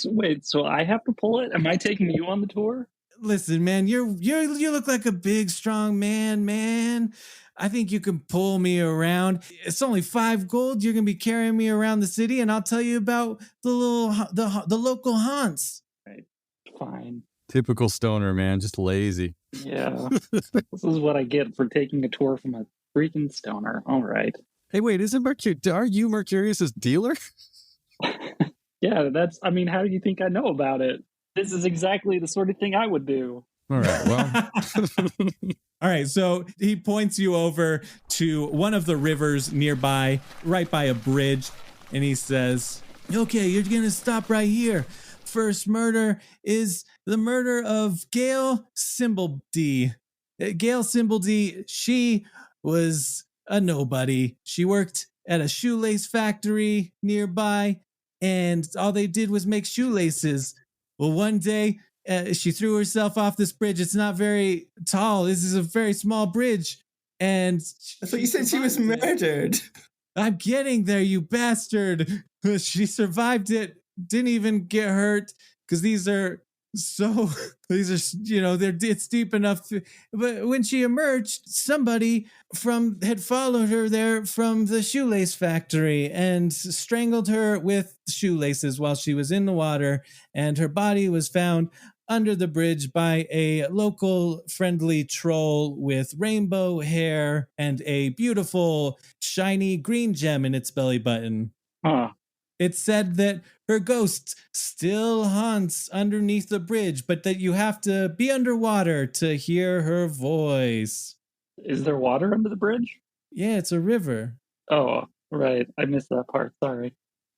S5: Wait, so I have to pull it? Am I taking you on the tour?
S2: Listen, man, you look like a big, strong man. I think you can pull me around. It's only 5 gold. You're gonna be carrying me around the city, and I'll tell you about the local haunts.
S5: Right, fine.
S1: Typical stoner, man, just lazy.
S5: Yeah, this is what I get for taking a tour from a freaking stoner. All right.
S1: Hey, wait, are you Mercurious's dealer?
S5: Yeah, how do you think I know about it? This is exactly the sort of thing I would do.
S1: All right, well.
S2: All right, so he points you over to one of the rivers nearby, right by a bridge, and he says, Okay, you're going to stop right here. First murder is the murder of Gail Simbledy. Gail Simbledy, she was a nobody. She worked at a shoelace factory nearby, and all they did was make shoelaces. Well, one day, she threw herself off this bridge. It's not very tall. This is a very small bridge. And
S3: I thought you said she was murdered.
S2: I'm getting there, you bastard. She survived it, didn't even get hurt, because these are, it's deep enough. But when she emerged, somebody had followed her there from the shoelace factory and strangled her with shoelaces while she was in the water, and her body was found under the bridge by a local friendly troll with rainbow hair and a beautiful shiny green gem in its belly button.
S5: Huh.
S2: It said that her ghost still haunts underneath the bridge, but that you have to be underwater to hear her voice.
S5: Is there water under the bridge?
S2: Yeah, it's a river.
S5: Oh, right. I missed that part. Sorry.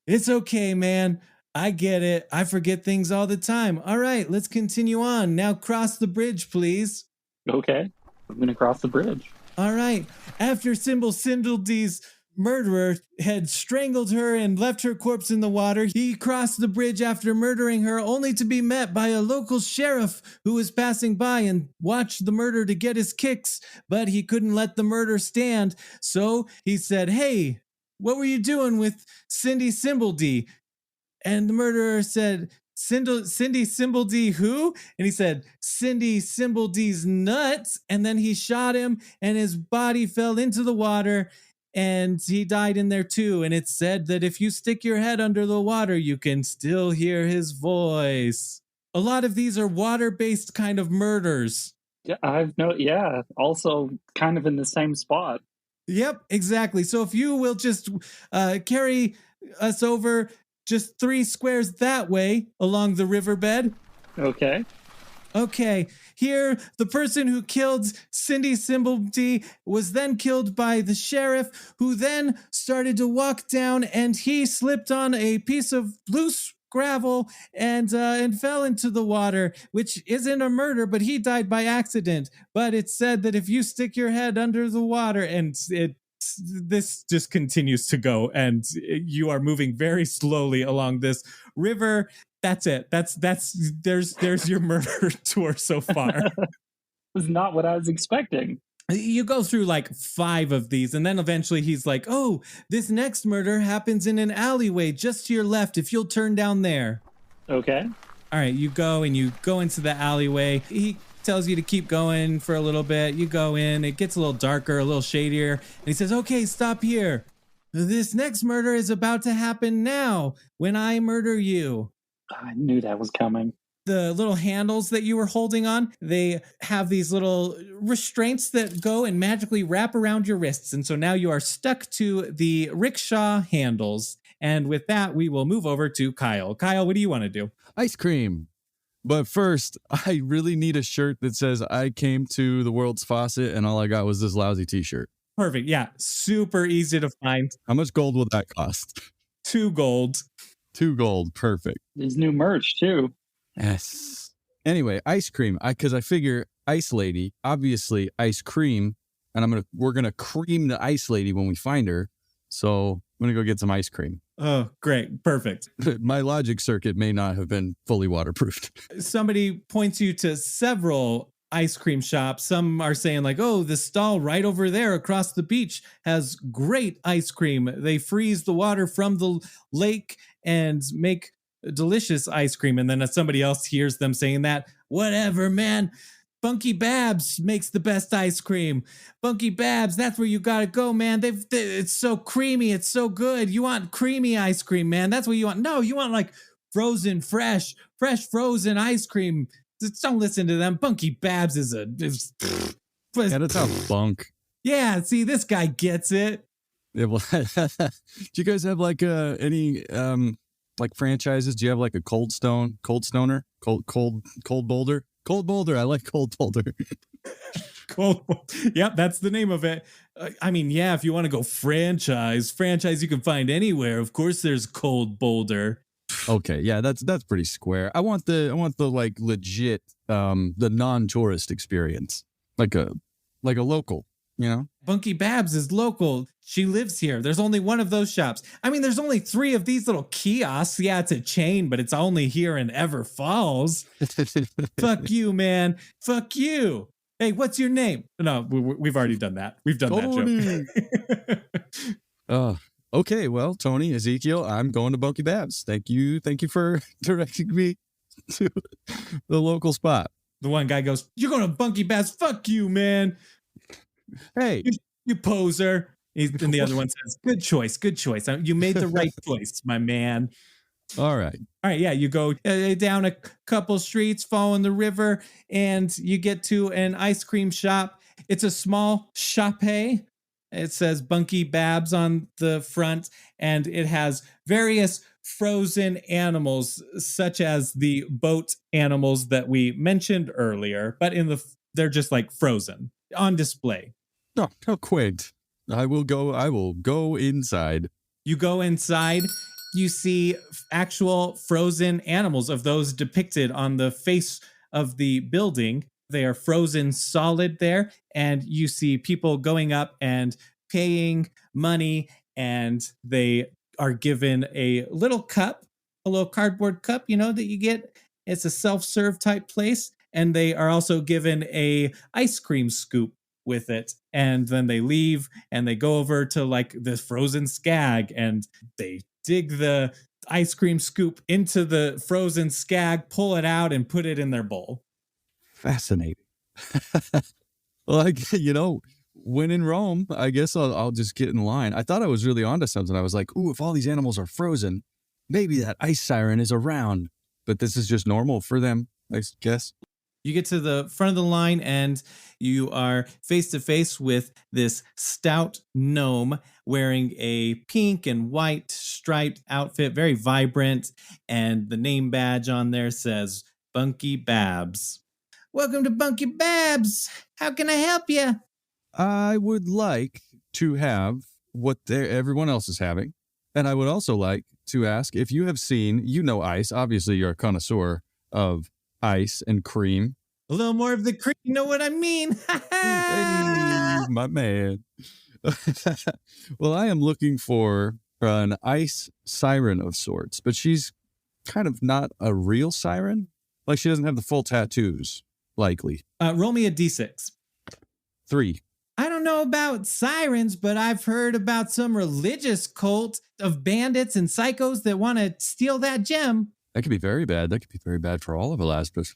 S2: It's okay, man. I get it. I forget things all the time. All right, let's continue on. Now cross the bridge, please.
S5: Okay. I'm going to cross the bridge.
S2: All right. After Sindledy's murderer had strangled her and left her corpse in the water, he crossed the bridge after murdering her, only to be met by a local sheriff who was passing by and watched the murder to get his kicks, but he couldn't let the murder stand. So he said, "Hey, what were you doing with Cindy Simbledy?" And the murderer said, Cindy Simbledy who? And he said, Cindy Simbledy's nuts. And then he shot him and his body fell into the water and he died in there too. And it said that if you stick your head under the water, you can still hear his voice. A lot of these are water-based kind of murders.
S5: Yeah, also kind of in the same spot.
S2: Yep, exactly. So if you will just carry us over just 3 squares that way along the riverbed.
S5: Okay.
S2: Okay, here, the person who killed Cindy Simbledy was then killed by the sheriff, who then started to walk down, and he slipped on a piece of loose gravel and fell into the water, which isn't a murder, but he died by accident. But it said that if you stick your head under the water, and this just continues to go, and you are moving very slowly along this river. That's it. There's your murder tour so far.
S5: Was not what I was expecting.
S2: You go through like 5 of these, and then eventually he's like, "Oh, this next murder happens in an alleyway just to your left if you'll turn down there."
S5: Okay.
S2: All right, you go into the alleyway. He tells you to keep going for a little bit. You go in, it gets a little darker, a little shadier, and he says, "Okay, stop here. This next murder is about to happen now when I murder you."
S5: I knew that was coming.
S2: The little handles that you were holding on, they have these little restraints that go and magically wrap around your wrists. And so now you are stuck to the rickshaw handles. And with that, we will move over to Kyle. Kyle, what do you want to do?
S1: Ice cream. But first, I really need a shirt that says I came to the world's faucet and all I got was this lousy t-shirt.
S2: Perfect. Yeah. Super easy to find.
S1: How much gold will that cost?
S2: 2 gold.
S1: 2 gold. Perfect.
S5: There's new merch too.
S1: Yes. Anyway, ice cream. Because I figure ice lady, obviously ice cream, and we're gonna cream the ice lady when we find her. So I'm gonna go get some ice cream.
S2: Oh, great. Perfect.
S1: My logic circuit may not have been fully waterproofed.
S2: Somebody points you to several ice cream shops. Some are saying like, "Oh, the stall right over there across the beach has great ice cream. They freeze the water from the lake and make delicious ice cream." And then somebody else hears them saying that, "Whatever, man. Bunky Babs makes the best ice cream. Bunky Babs, that's where you gotta go, man. It's so creamy. It's so good. You want creamy ice cream, man. That's what you want. No, you want like frozen, fresh frozen ice cream. Just don't listen to them. Bunky Babs is
S1: Yeah, that's how bunk.
S2: Yeah, see, this guy gets it."
S1: Yeah, well, do you guys have like any like franchises? Do you have like a Cold Stoner, Cold Boulder? Cold Boulder. I like Cold Boulder.
S2: Cold. Yep, that's the name of it. I mean, yeah, if you want to go franchise you can find anywhere. Of course, there's Cold Boulder.
S1: Okay, yeah, that's pretty square. I want the like legit the non-tourist experience. Like a local, you know?
S2: Bunky Babs is local. She lives here. There's only one of those shops. I mean, there's only 3 of these little kiosks. Yeah, it's a chain, but it's only here in Ever Falls. Fuck you, man. Fuck you. Hey, what's your name? No, we've already done that. We've done that joke.
S1: Okay, well, Tony, Ezekiel, I'm going to Bunky Babs. Thank you for directing me to the local spot.
S2: The one guy goes, "You're going to Bunky Babs? Fuck you, man.
S1: Hey,
S2: you poser." And the other one says, "Good choice. You made the right choice, my man."
S1: All right,
S2: yeah, you go down a couple streets, following the river, and you get to an ice cream shop. It's a small shop-ay. It says Bunky Babs on the front, and it has various frozen animals, such as the boat animals that we mentioned earlier, but they're just like frozen on display.
S1: Oh, how quaint. I will go inside.
S2: You go inside, you see actual frozen animals of those depicted on the face of the building. They are frozen solid there, and you see people going up and paying money, and they are given a little cup, a little cardboard cup, that you get. It's a self-serve type place, and they are also given a ice cream scoop with it. And then they leave and they go over to like the frozen skag, and they dig the ice cream scoop into the frozen skag, pull it out, and put it in their bowl.
S1: Fascinating. Like, when in Rome, I guess I'll just get in line. I thought I was really onto something. I was like, ooh, if all these animals are frozen, maybe that ice siren is around. But this is just normal for them, I guess.
S2: You get to the front of the line and you are face to face with this stout gnome wearing a pink and white striped outfit, very vibrant. And the name badge on there says Bunky Babs. "Welcome to Bunky Babs. How can I help you?"
S1: I would like to have what everyone else is having. And I would also like to ask if you have seen, ice. Obviously, you're a connoisseur of ice and cream.
S2: A little more of the cream, you know what I mean?
S1: Hey, my man. Well, I am looking for an ice siren of sorts, but she's kind of not a real siren. Like, she doesn't have the full tattoos, likely.
S2: Roll me a d6.
S1: 3.
S2: I don't know about sirens, but I've heard about some religious cult of bandits and psychos that want to steal that gem.
S1: That could be very bad. That could be very bad for all of Alaspis.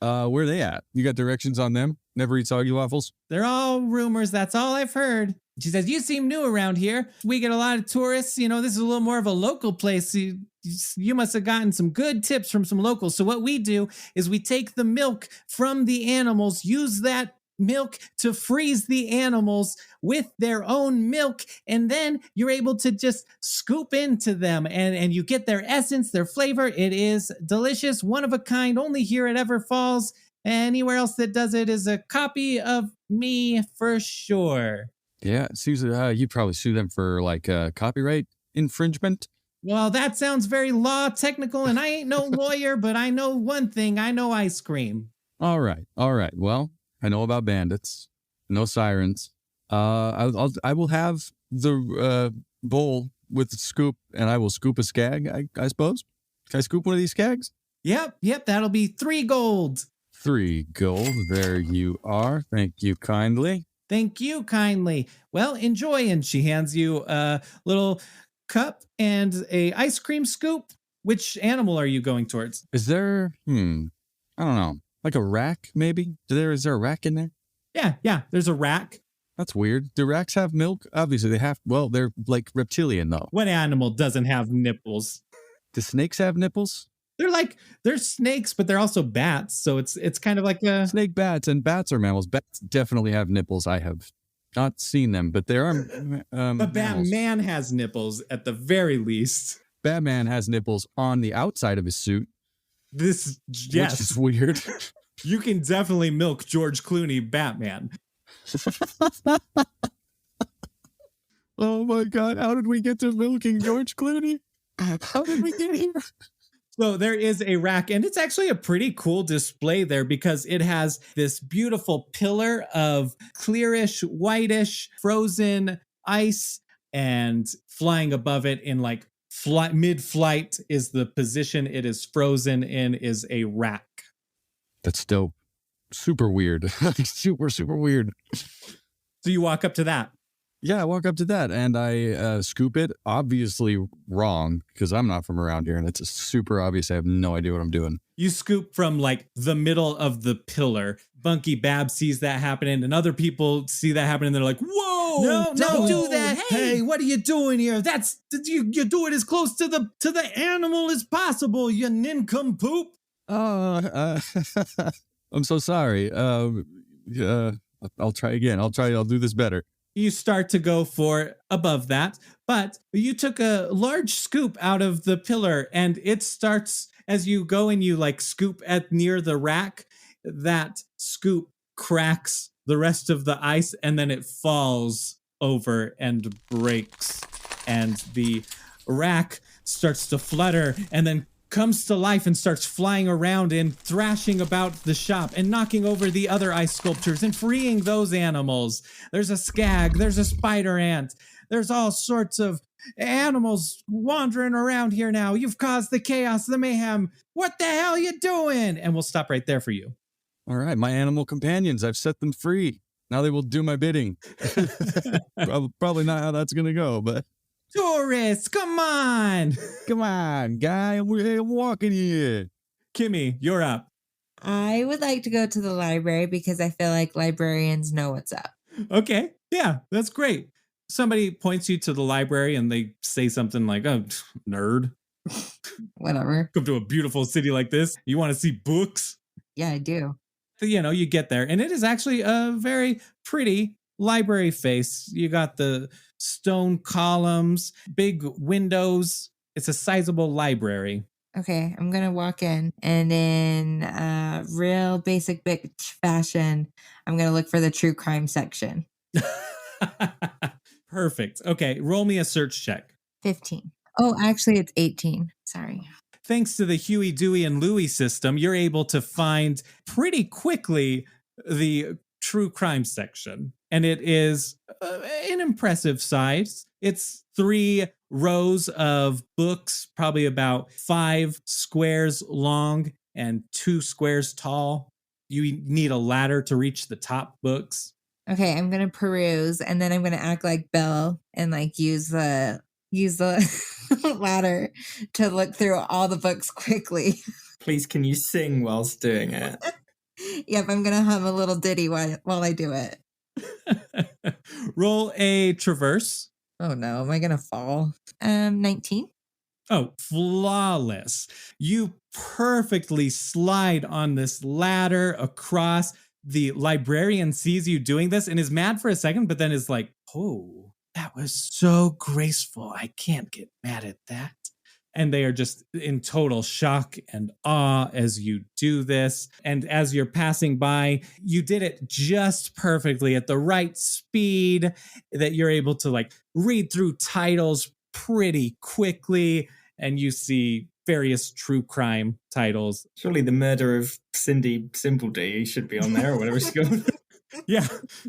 S1: Where are they at? You got directions on them? Never eat soggy waffles?
S2: They're all rumors. That's all I've heard. She says, "You seem new around here. We get a lot of tourists. This is a little more of a local place. You must have gotten some good tips from some locals. So what we do is we take the milk from the animals, use that milk to freeze the animals with their own milk, and then you're able to just scoop into them and you get their essence, their flavor. It is delicious, one of a kind, only here at Ever Falls. Anywhere else that does it is a copy of me for sure."
S1: Yeah, Susan, you'd probably sue them for like copyright infringement.
S2: Well, that sounds very law technical, and I ain't no lawyer, but I know one thing. I know ice cream.
S1: All right. Well, I know about bandits, no sirens. I will have the bowl with the scoop, and I will scoop a skag, I suppose. Can I scoop one of these skags?
S2: Yep. That'll be 3 gold.
S1: 3 gold. There you are. Thank you kindly.
S2: Thank you kindly. Well, enjoy. And she hands you a little cup and a ice cream scoop. Which animal are you going towards?
S1: Is there, I don't know, like a rack maybe? Is there a rack in there?
S2: Yeah, there's a rack.
S1: That's weird. Do racks have milk? Obviously they have. Well, they're like reptilian though.
S2: What animal doesn't have nipples?
S1: Do snakes have nipples?
S2: They're snakes, but they're also bats. So it's kind of like a
S1: snake, bats, and bats are mammals. Bats definitely have nipples. I have not seen them, but there are.
S2: But Batman has nipples at the very least.
S1: Batman has nipples on the outside of his suit.
S2: Yes.
S1: Which is weird.
S2: You can definitely milk George Clooney Batman.
S1: Oh my God. How did we get to milking George Clooney? How did we get here?
S2: So there is a rack, and it's actually a pretty cool display there because it has this beautiful pillar of clearish, whitish, frozen ice, and flying above it in like mid-flight is the position it is frozen in is a rack.
S1: That's dope. Super weird. super weird.
S2: So you walk up to that.
S1: Yeah, I walk up to that and I scoop it. Obviously wrong because I'm not from around here and it's super obvious. I have no idea what I'm doing.
S2: You scoop from like the middle of the pillar. Bunky Bab sees that happening and other people see that happening. They're like, whoa,
S3: No,
S2: don't do
S3: no,
S2: that. Hey, what are you doing here? That's you do it as close to the animal as possible, you nincompoop.
S1: I'm so sorry. I'll try again. I'll do this better.
S2: You start to go for above that, but you took a large scoop out of the pillar and it starts as you go and you like scoop at near the rack, that scoop cracks the rest of the ice and then it falls over and breaks and the rack starts to flutter and then comes to life and starts flying around and thrashing about the shop and knocking over the other ice sculptures and freeing those animals. There's a skag, there's a spider ant, there's all sorts of animals wandering around here now. You've caused the chaos, the mayhem. What the hell are you doing? And we'll stop right there for you.
S1: All right, my animal companions, I've set them free. Now they will do my bidding. Probably not how that's going to go, but...
S2: Tourists, come on!
S1: Come on, guy, we're walking here.
S2: Kimmy, you're up.
S4: I would like to go to the library because I feel like librarians know what's up.
S2: Okay, yeah, that's great. Somebody points you to the library and they say something like, oh, nerd.
S4: Whatever.
S2: Come to a beautiful city like this. You want to see books?
S4: Yeah, I do.
S2: So, you get there and it is actually a very pretty library face. You got the stone columns, big windows. It's a sizable library.
S4: Okay, I'm going to walk in and in real basic bitch fashion, I'm going to look for the true crime section.
S2: Perfect. Okay, roll me a search check.
S4: 15. Oh, actually, it's 18. Sorry.
S2: Thanks to the Huey, Dewey, and Louie system, you're able to find pretty quickly the true crime section. And it is an impressive size. It's 3 rows of books, probably about 5 squares long and 2 squares tall. You need a ladder to reach the top books.
S4: Okay, I'm going to peruse and then I'm going to act like Bill and like use the ladder to look through all the books quickly.
S3: Please, can you sing whilst doing it?
S4: Yep, I'm going to hum a little ditty while I do it.
S2: Roll a traverse.
S4: Oh no, am I going to fall? 19.
S2: Oh, flawless. You perfectly slide on this ladder across. The librarian sees you doing this and is mad for a second, but then is like, oh, that was so graceful. I can't get mad at that. And they are just in total shock and awe as you do this. And as you're passing by, you did it just perfectly at the right speed that you're able to like read through titles pretty quickly. And you see various true crime titles.
S3: Surely the murder of Cindy Simpledy should be on there or whatever it's called.
S2: Yeah.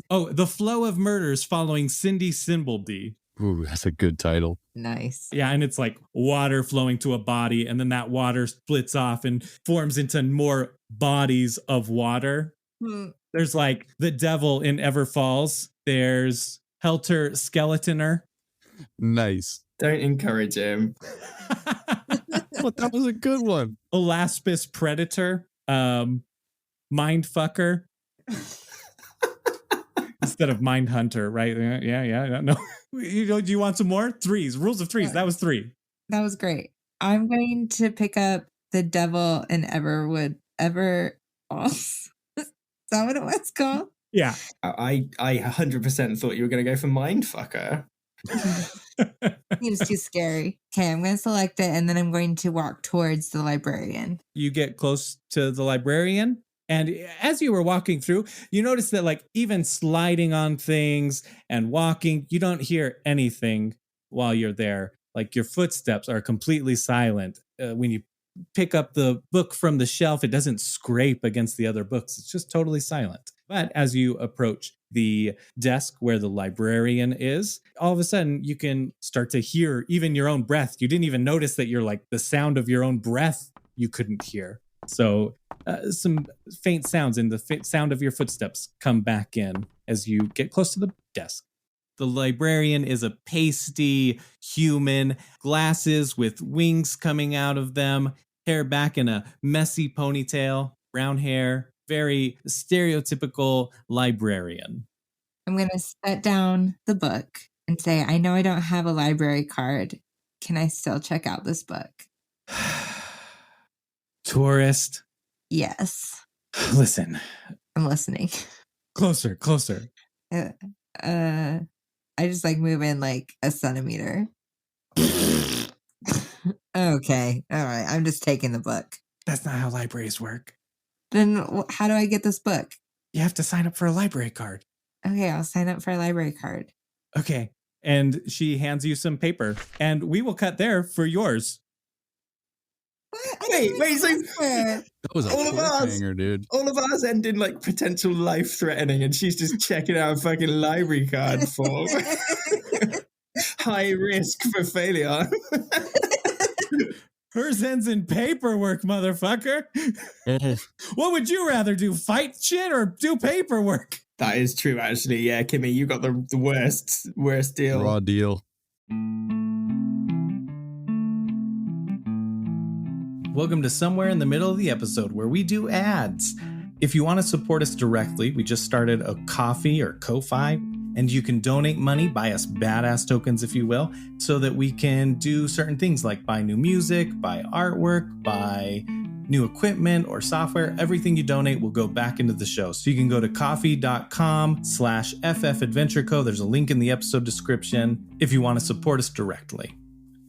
S2: Oh, The Flow of Murders following Cindy Simpledy.
S1: Ooh, that's a good title.
S4: Nice.
S2: Yeah, and it's like water flowing to a body, and then that water splits off and forms into more bodies of water. There's like the devil in Ever Falls. There's Helter Skeletoner.
S1: Nice.
S3: Don't encourage him.
S1: Well, that was a good one.
S2: Elaspis Predator. Mindfucker. Instead of Mind Hunter, right? Yeah. No. Do you want some more? 3s. Rules of 3s. That was 3.
S4: That was great. I'm going to pick up The Devil in Ever Falls. Is that what it was called?
S2: Yeah.
S3: I 100% thought you were going to go for Mindfucker.
S4: He was too scary. Okay, I'm going to select it and then I'm going to walk towards the librarian.
S2: You get close to the librarian And as you were walking through, you notice that like even sliding on things and walking, you don't hear anything while you're there. Like your footsteps are completely silent. When you pick up the book from the shelf, it doesn't scrape against the other books. It's just totally silent. But as you approach the desk where the librarian is, all of a sudden you can start to hear even your own breath. You didn't even notice that you're like the sound of your own breath you couldn't hear. So some faint sounds and the sound of your footsteps come back in as you get close to the desk. The librarian is a pasty human, glasses with wings coming out of them, hair back in a messy ponytail, brown hair, very stereotypical librarian.
S4: I'm going to set down the book and say, I know I don't have a library card. Can I still check out this book?
S2: Tourist.
S4: Yes.
S2: Listen.
S4: I'm listening.
S2: Closer.
S4: I just like move in like a centimeter. Okay. All right. I'm just taking the book.
S2: That's not how libraries work.
S4: Then how do I get this book?
S2: You have to sign up for a library card.
S4: Okay. I'll sign up for a library card.
S2: Okay. And she hands you some paper and we will cut there for yours.
S3: Wait, so
S1: That was a cliffhanger, dude.
S3: all of ours end in like potential life threatening, and she's just checking out a fucking library card form. High risk for failure.
S2: Hers ends in paperwork, motherfucker. What would you rather do, fight shit or do paperwork?
S3: That is true, actually. Yeah, Kimmy, you got the worst deal.
S1: Raw deal.
S2: Welcome to Somewhere in the Middle of the Episode, where we do ads. If you want to support us directly, we just started a Ko-fi or Ko-fi, and you can donate money, buy us badass tokens, if you will, so that we can do certain things like buy new music, buy artwork, buy new equipment or software. Everything you donate will go back into the show. So you can go to coffee.com/ffadventureco. There's a link in the episode description if you want to support us directly.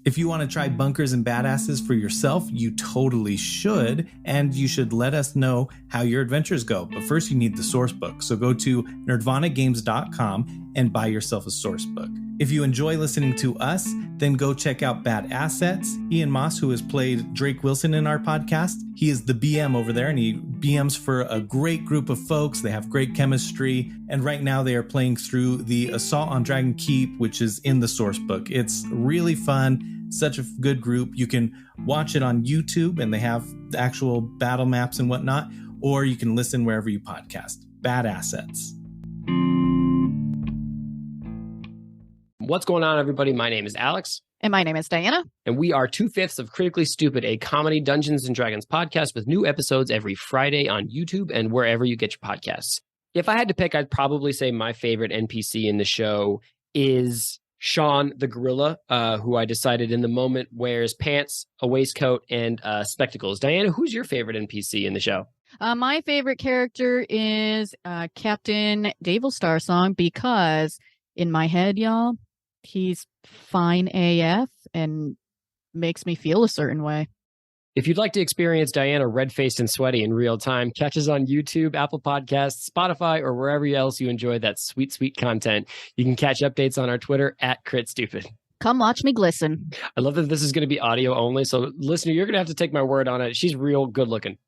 S2: If you want to try bunkers and badasses for yourself, you totally should, and you should let us know how your adventures go. But first, you need the source book. So go to nerdvanagames.com and buy yourself a source book. If you enjoy listening to us, then go check out Bad Assets. Ian Moss, who has played Drake Wilson in our podcast, he is the BM over there, and he BMs for a great group of folks. They have great chemistry, and right now they are playing through the Assault on Dragon Keep, which is in the source book. It's really fun. Such a good group. You can watch it on YouTube, and they have the actual battle maps and whatnot, or you can listen wherever you podcast. Bad Assets.
S7: What's going on, everybody? My name is Alex.
S8: And my name is Diana.
S7: And we are 2/5 of Critically Stupid, a comedy Dungeons & Dragons podcast with new episodes every Friday on YouTube and wherever you get your podcasts. If I had to pick, I'd probably say my favorite NPC in the show is Sean the gorilla, who I decided in the moment wears pants, a waistcoat, and spectacles. Diana, who's your favorite NPC in the show?
S8: My favorite character is Captain Davil Starsong, because in my head, y'all, he's fine AF and makes me feel a certain way.
S7: If you'd like to experience Diana red-faced and sweaty in real time, catch us on YouTube, Apple Podcasts, Spotify, or wherever else you enjoy that sweet, sweet content. You can catch updates on our Twitter @CritStupid.
S8: Come watch me glisten.
S7: I love that this is going to be audio only, so listener, you're going to have to take my word on it. She's real good looking.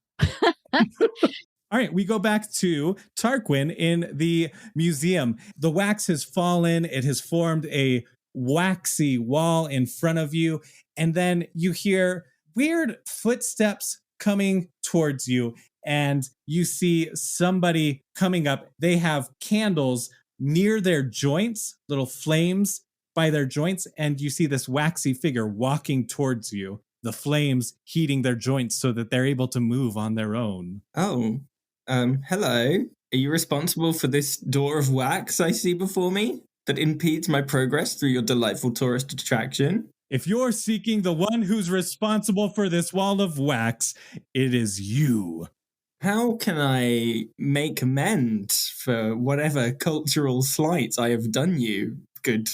S2: All right, we go back to Tarquin in the museum. The wax has fallen. It has formed a waxy wall in front of you. And then you hear weird footsteps coming towards you. And you see somebody coming up. They have candles near their joints, little flames by their joints. And you see this waxy figure walking towards you, the flames heating their joints so that they're able to move on their own.
S3: Oh. Hello. Are you responsible for this door of wax I see before me that impedes my progress through your delightful tourist attraction?
S2: If you're seeking the one who's responsible for this wall of wax, it is you.
S3: How can I make amends for whatever cultural slight I have done you, good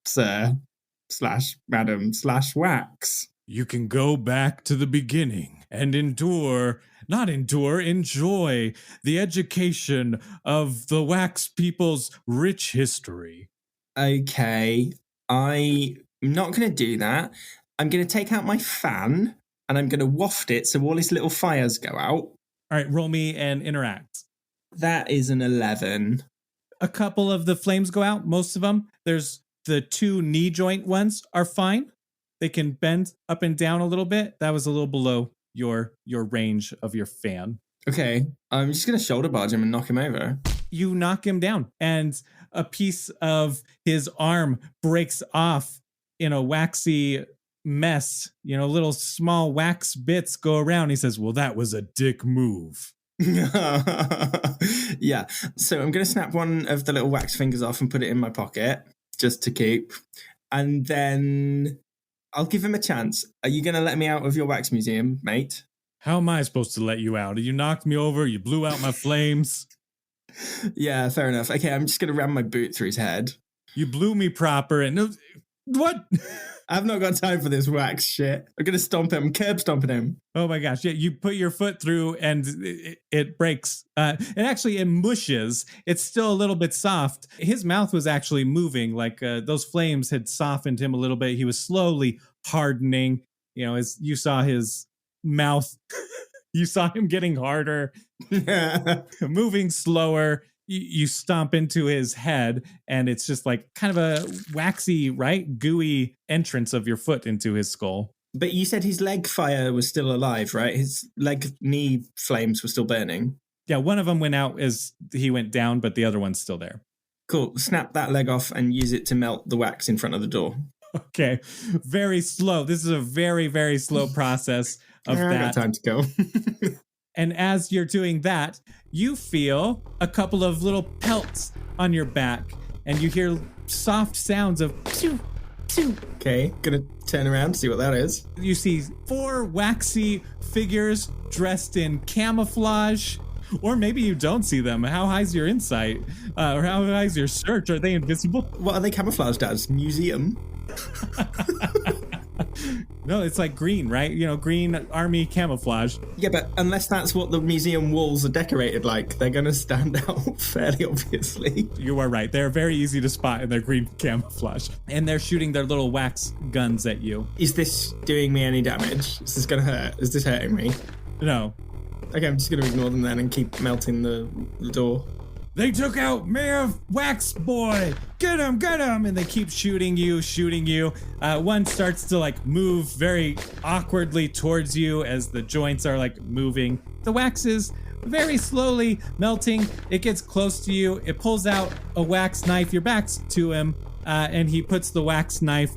S3: sir / madam / wax?
S2: You can go back to the beginning and enjoy the education of the wax people's rich history.
S3: Okay, I'm not going to do that. I'm going to take out my fan and I'm going to waft it so all his little fires go out.
S2: All right, roll me and interact.
S3: That is an 11.
S2: A couple of the flames go out, most of them. There's the 2 knee joint ones are fine. They can bend up and down a little bit. That was a little below your range of your fan.
S3: Okay, I'm just going to shoulder barge him and knock him over.
S2: You knock him down, and a piece of his arm breaks off in a waxy mess. Little small wax bits go around. He says, well, that was a dick move.
S3: Yeah, so I'm going to snap one of the little wax fingers off and put it in my pocket, just to keep. And then I'll give him a chance. Are you going to let me out of your wax museum, mate?
S2: How am I supposed to let you out? You knocked me over. You blew out my flames.
S3: Yeah, fair enough. Okay, I'm just going to ram my boot through his head.
S2: You blew me proper. And what?
S3: I've not got time for this wax shit. I'm going to stomp him, curb stomping him.
S2: Oh my gosh. Yeah, you put your foot through and it breaks. It mushes. It's still a little bit soft. His mouth was actually moving, like those flames had softened him a little bit. He was slowly hardening. As you saw his mouth, you saw him getting harder, moving slower. You stomp into his head, and it's just like kind of a waxy, right, gooey entrance of your foot into his skull.
S3: But you said his leg fire was still alive, right? His knee flames were still burning.
S2: Yeah, one of them went out as he went down, but the other one's still there.
S3: Cool. Snap that leg off and use it to melt the wax in front of the door.
S2: Okay. Very slow. This is a very, very slow process of that.
S3: I got time to go.
S2: And as you're doing that, you feel a couple of little pelts on your back, and you hear soft sounds of pew, pew.
S3: Okay, gonna turn around, see what that is.
S2: You see 4 waxy figures dressed in camouflage, or maybe you don't see them. How high's your insight? Or how high's your search? Are they invisible?
S3: What are they camouflaged as? Museum?
S2: No, it's like green, right? Green army camouflage.
S3: Yeah, but unless that's what the museum walls are decorated like, they're going to stand out fairly obviously.
S2: You are right. They're very easy to spot in their green camouflage. And they're shooting their little wax guns at you.
S3: Is this doing me any damage? Is this going to hurt? Is this hurting me?
S2: No.
S3: Okay, I'm just going to ignore them then and keep melting the door.
S2: They took out Mayor Wax Boy. Get him. And they keep shooting you. One starts to move very awkwardly towards you as the joints are moving. The wax is very slowly melting. It gets close to you. It pulls out a wax knife. Your back's to him. And he puts the wax knife,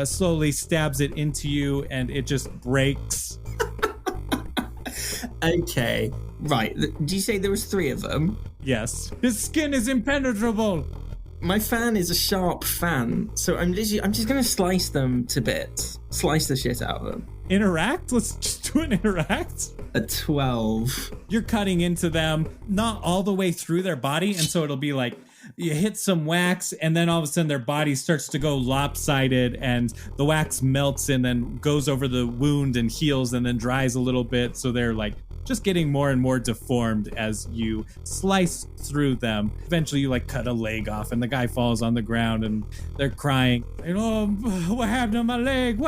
S2: slowly stabs it into you, and it just breaks.
S3: Okay. Right. Did you say there was 3 of them?
S2: Yes. His skin is impenetrable.
S3: My fan is a sharp fan, so I'm just going to slice them to bits. Slice the shit out of them.
S2: Interact? Let's just do an interact.
S3: A 12.
S2: You're cutting into them, not all the way through their body, and so it'll be you hit some wax, and then all of a sudden their body starts to go lopsided, and the wax melts and then goes over the wound and heals and then dries a little bit, so they're just getting more and more deformed as you slice through them. Eventually you cut a leg off, and the guy falls on the ground, and they're crying, what happened to my leg?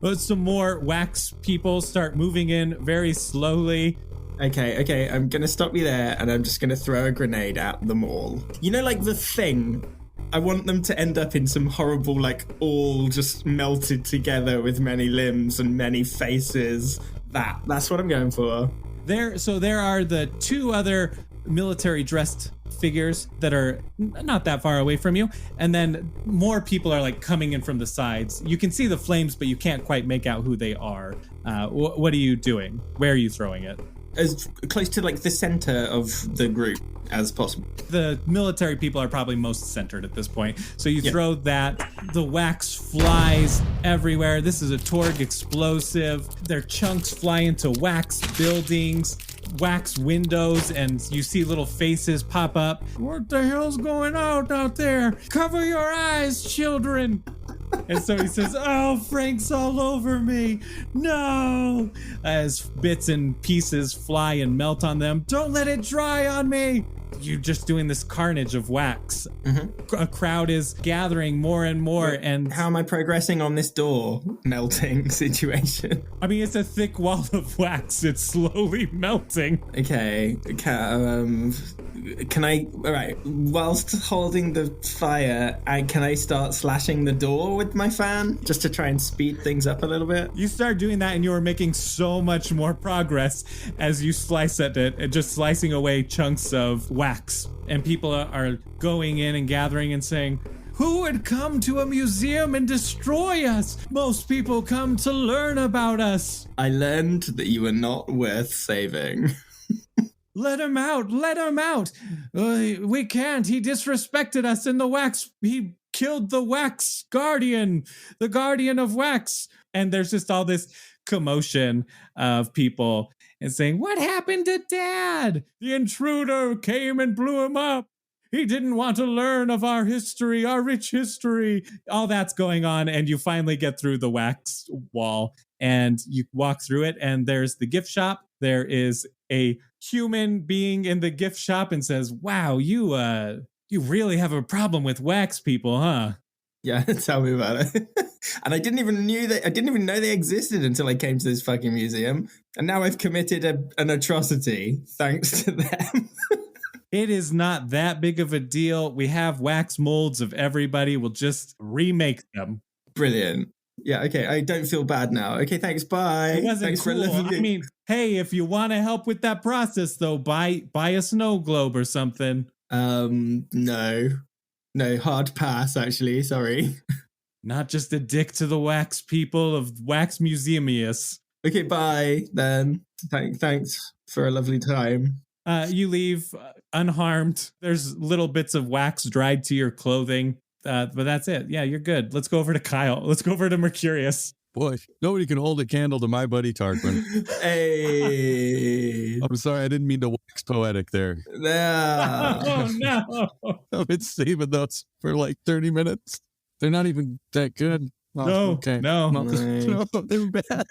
S2: But some more wax people start moving in very slowly.
S3: Okay, I'm gonna stop you there, and I'm just gonna throw a grenade at them all. The Thing? I want them to end up in some horrible, all just melted together with many limbs and many faces. That's what I'm going for. There
S2: are the 2 other military dressed figures that are not that far away from you, and then more people are coming in from the sides. You can see the flames, but you can't quite make out who they are. What are you doing? Where are you throwing it?
S3: As close to the center of the group as possible.
S2: The military people are probably most centered at this point. So you throw that, the wax flies everywhere. This is a Torg explosive. Their chunks fly into wax buildings, wax windows, and you see little faces pop up. What the hell's going on out there? Cover your eyes, children. And so he says, "Oh, Frank's all over me. No!" As bits and pieces fly and melt on them. "Don't let it dry on me." You're just doing this carnage of wax. Mm-hmm. A crowd is gathering more and more. And
S3: how am I progressing on this door melting situation?
S2: I mean, it's a thick wall of wax. It's slowly melting.
S3: Okay. Can I, all right, whilst holding the fire, can I start slashing the door with my fan just to try and speed things up a little bit?
S2: You start doing that and you are making so much more progress as you slice at it and just slicing away chunks of wax. And people are going in and gathering and saying, "Who would come to a museum and destroy us? Most people come to learn about us."
S3: I learned that you were not worth saving.
S2: "Let him out! Let him out! We can't. He disrespected us in the wax. He killed the wax guardian, the guardian of wax." And there's just all this commotion of people and saying, "What happened to Dad? The intruder came and blew him up. He didn't want to learn of our history, our rich history." All that's going on, and you finally get through the wax wall, and you walk through it, and there's the gift shop. There is a human being in the gift shop and says, "Wow, you really have a problem with wax people, huh?"
S3: Yeah, tell me about it. And I didn't even know they existed until I came to this fucking museum, and now I've committed an atrocity thanks to them.
S2: It is not that big of a deal. We have wax molds of everybody. We'll just remake them.
S3: Brilliant. Yeah, okay, I don't feel bad now. Okay, thanks, bye.
S2: It wasn't
S3: thanks
S2: cool. I mean, hey, if you want to help with that process, though, buy a snow globe or something.
S3: No, hard pass, actually, sorry.
S2: Not just a dick to the wax people of Wax Museumius.
S3: Okay, bye, then. Thanks for a lovely time.
S2: You leave unharmed. There's little bits of wax dried to your clothing. But that's it. Yeah, you're good. Let's go over to Kyle. Let's go over to Mercurius.
S1: Boy, nobody can hold a candle to my buddy Tarquin.
S3: Hey.
S1: I'm sorry, I didn't mean to wax poetic there.
S3: Yeah.
S2: Oh, no.
S1: I've been saving those for like 30 minutes. They're not even that good. Oh,
S2: No,
S1: okay.
S2: no.
S1: No, they were bad.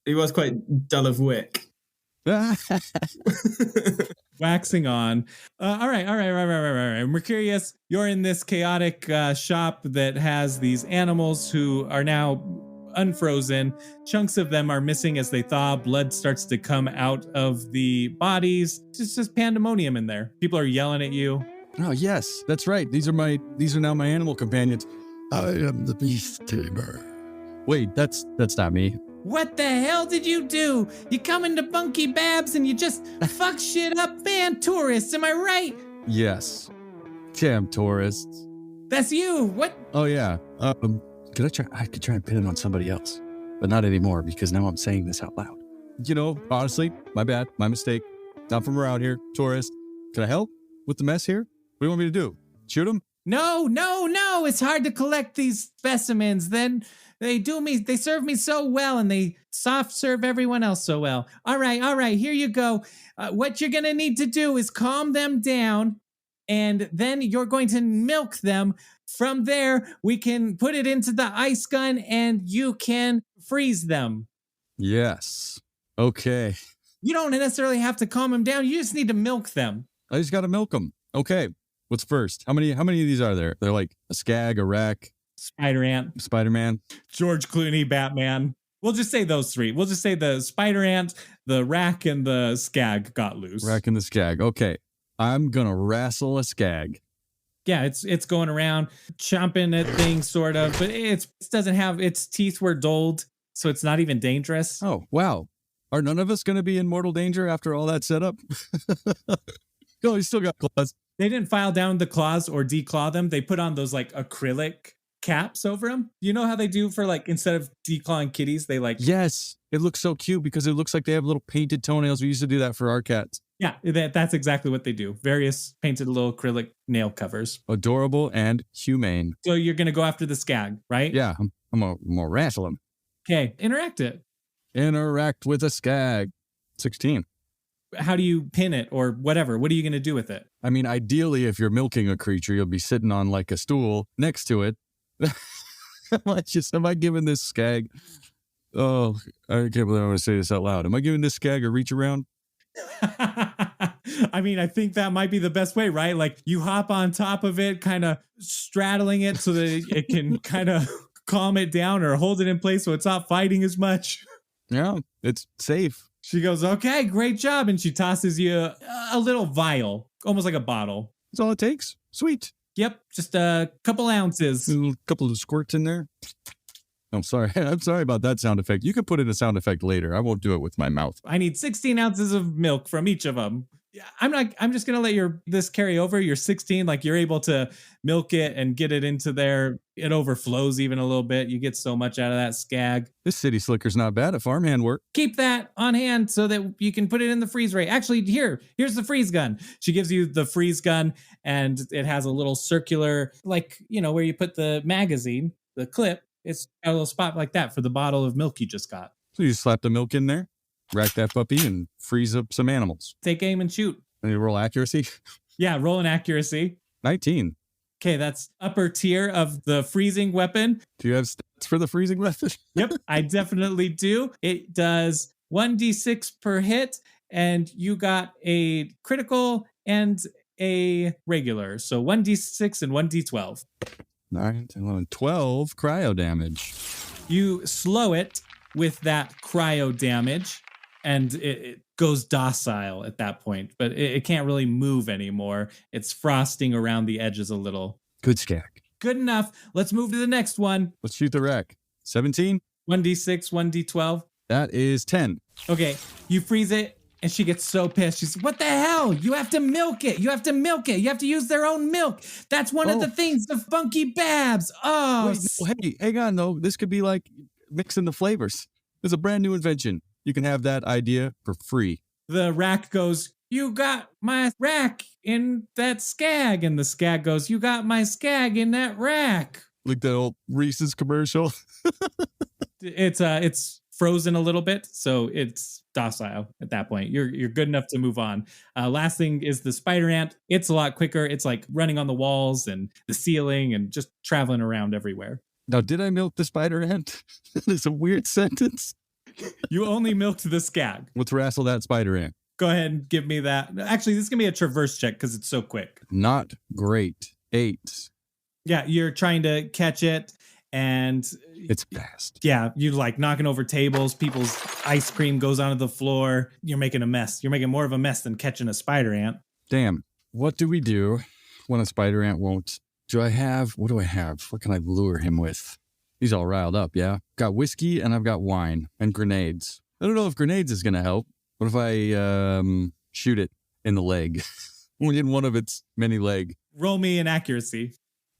S3: He was quite dull of wit.
S2: Waxing on. All right. Mercurius, you're in this chaotic shop that has these animals who are now unfrozen. Chunks of them are missing as they thaw. Blood starts to come out of the bodies. It's just pandemonium in there. People are yelling at you.
S1: Oh, yes, that's right. These are now my animal companions. I am the beast tamer. Wait, that's not me.
S2: What the hell did you do? You come into Bunky Babs and you just fuck shit up fan tourists, am I right?
S1: Yes. Damn tourists.
S2: That's you. What?
S1: Oh, yeah. I could try and pin it on somebody else, but not anymore because now I'm saying this out loud. You know, honestly, my bad, my mistake. Not from around here, tourist. Can I help with the mess here? What do you want me to do? Shoot them?
S2: No. It's hard to collect these specimens. Then they serve me so well and they soft serve everyone else so well. All right, here you go. What you're going to need to do is calm them down and then you're going to milk them. From there, we can put it into the ice gun and you can freeze them.
S1: Yes. Okay.
S2: You don't necessarily have to calm them down. You just need to milk them.
S1: I just got to milk them. Okay. What's first? How many of these are there? They're like a skag, a rack,
S2: Spider-Ant,
S1: Spider-Man,
S2: George Clooney, Batman. We'll just say those three. We'll just say the Spider-Ant, the rack, and the skag got loose.
S1: Rack and the skag. Okay. I'm going to wrestle a skag.
S2: Yeah, it's going around chomping at things, sort of, but it doesn't have, its teeth were dulled, so it's not even dangerous.
S1: Oh, wow. Are none of us going to be in mortal danger after all that setup? Oh, he's still got claws.
S2: They didn't file down the claws or declaw them. They put on those like acrylic caps over them. You know how they do for like, instead of declawing kitties, they like...
S1: Yes, it looks so cute because it looks like they have little painted toenails. We used to do that for our cats.
S2: Yeah, that's exactly what they do. Various painted little acrylic nail covers.
S1: Adorable and humane.
S2: So you're going to go after the skag, right?
S1: Yeah, I'm going to wrestle him.
S2: Okay, interact it.
S1: Interact with a skag. 16.
S2: How do you pin it or whatever? What are you going to do with it?
S1: I mean, ideally, if you're milking a creature, you'll be sitting on like a stool next to it. Am I giving this skag? Oh, I can't believe I'm going to say this out loud. Am I giving this skag a reach around?
S2: I mean, I think that might be the best way, right? Like you hop on top of it, kind of straddling it so that it can kind of calm it down or hold it in place so it's not fighting as much.
S1: Yeah, it's safe.
S2: She goes, okay, great job. And she tosses you a little vial, almost like a bottle.
S1: That's all it takes. Sweet.
S2: Yep, just a couple ounces.
S1: A couple of squirts in there. I'm sorry. I'm sorry about that sound effect. You can put in a sound effect later. I won't do it with my mouth.
S2: I need 16 ounces of milk from each of them. I'm just going to let this carry over. You're 16, like you're able to milk it and get it into there. It overflows even a little bit. You get so much out of that skag.
S1: This city slicker's not bad at farmhand work.
S2: Keep that on hand so that you can put it in the freeze ray. Actually, here's the freeze gun. She gives you the freeze gun and it has a little circular, like, where you put the magazine, the clip. It's got a little spot like that for the bottle of milk you just got.
S1: So you slap the milk in there, rack that puppy, and freeze up some animals.
S2: Take aim and shoot.
S1: And you roll accuracy?
S2: Yeah, roll an accuracy.
S1: 19.
S2: Okay, that's upper tier of the freezing weapon.
S1: Do you have stats for the freezing weapon?
S2: Yep, I definitely do. It does 1d6 per hit, and you got a critical and a regular. So 1d6 and 1d12.
S1: 9, 10, 11, 12 cryo damage.
S2: You slow it with that cryo damage, and it goes docile at that point, but it can't really move anymore. It's frosting around the edges a little.
S1: Good skag.
S2: Good enough. Let's move to the next one.
S1: Let's shoot the rack. 17?
S2: 1d6, 1d12.
S1: That is 10.
S2: Okay, you freeze it. And she gets so pissed. She's, what the hell? You have to milk it. You have to milk it. You have to use their own milk. That's one of the things of Funky Babs. Oh.
S1: Wait, no, hey, hang on, though. This could be like mixing the flavors. It's a brand new invention. You can have that idea for free.
S2: The rack goes, you got my rack in that skag. And the skag goes, you got my skag in that rack.
S1: Like that old Reese's commercial.
S2: It's frozen a little bit, so it's docile at that point. You're good enough to move on. Last thing is the spider ant. It's a lot quicker. It's like running on the walls and the ceiling and just traveling around everywhere.
S1: Now, did I milk the spider ant? It's a weird sentence.
S2: You only milked the skag.
S1: Let's wrestle that spider ant.
S2: Go ahead and give me that. Actually, this is going to be a traverse check because it's so quick.
S1: Not great. 8.
S2: Yeah, you're trying to catch it. And
S1: it's fast.
S2: Yeah, you're like knocking over tables. People's ice cream goes onto the floor. You're making a mess. You're making more of a mess than catching a spider ant.
S1: Damn. What do we do when a spider ant won't? What do I have? What can I lure him with? He's all riled up, yeah? Got whiskey and I've got wine and grenades. I don't know if grenades is going to help. What if I shoot it in the leg? In one of its many leg.
S2: Roll me an accuracy.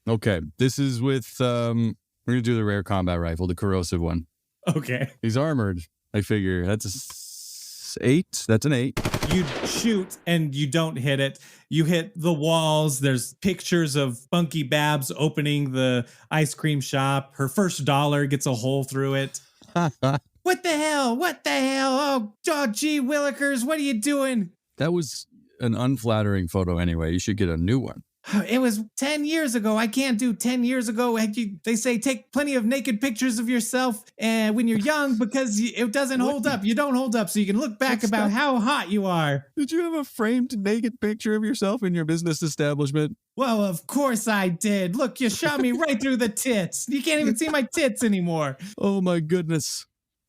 S1: Okay. This is with... we're going to do the rare combat rifle, the corrosive one.
S2: Okay.
S1: He's armored, I figure. That's 8. That's an 8.
S2: You shoot and you don't hit it. You hit the walls. There's pictures of Funky Babs opening the ice cream shop. Her first dollar gets a hole through it. What the hell? What the hell? Oh, gee willikers, what are you doing?
S1: That was an unflattering photo anyway. You should get a new one.
S2: It was 10 years ago. I can't do 10 years ago. They say take plenty of naked pictures of yourself when you're young because it doesn't hold up. You don't hold up so you can look back about how hot you are.
S1: Did you have a framed naked picture of yourself in your business establishment?
S2: Well, of course I did. Look, you shot me right through the tits. You can't even see my tits anymore.
S1: Oh, my goodness.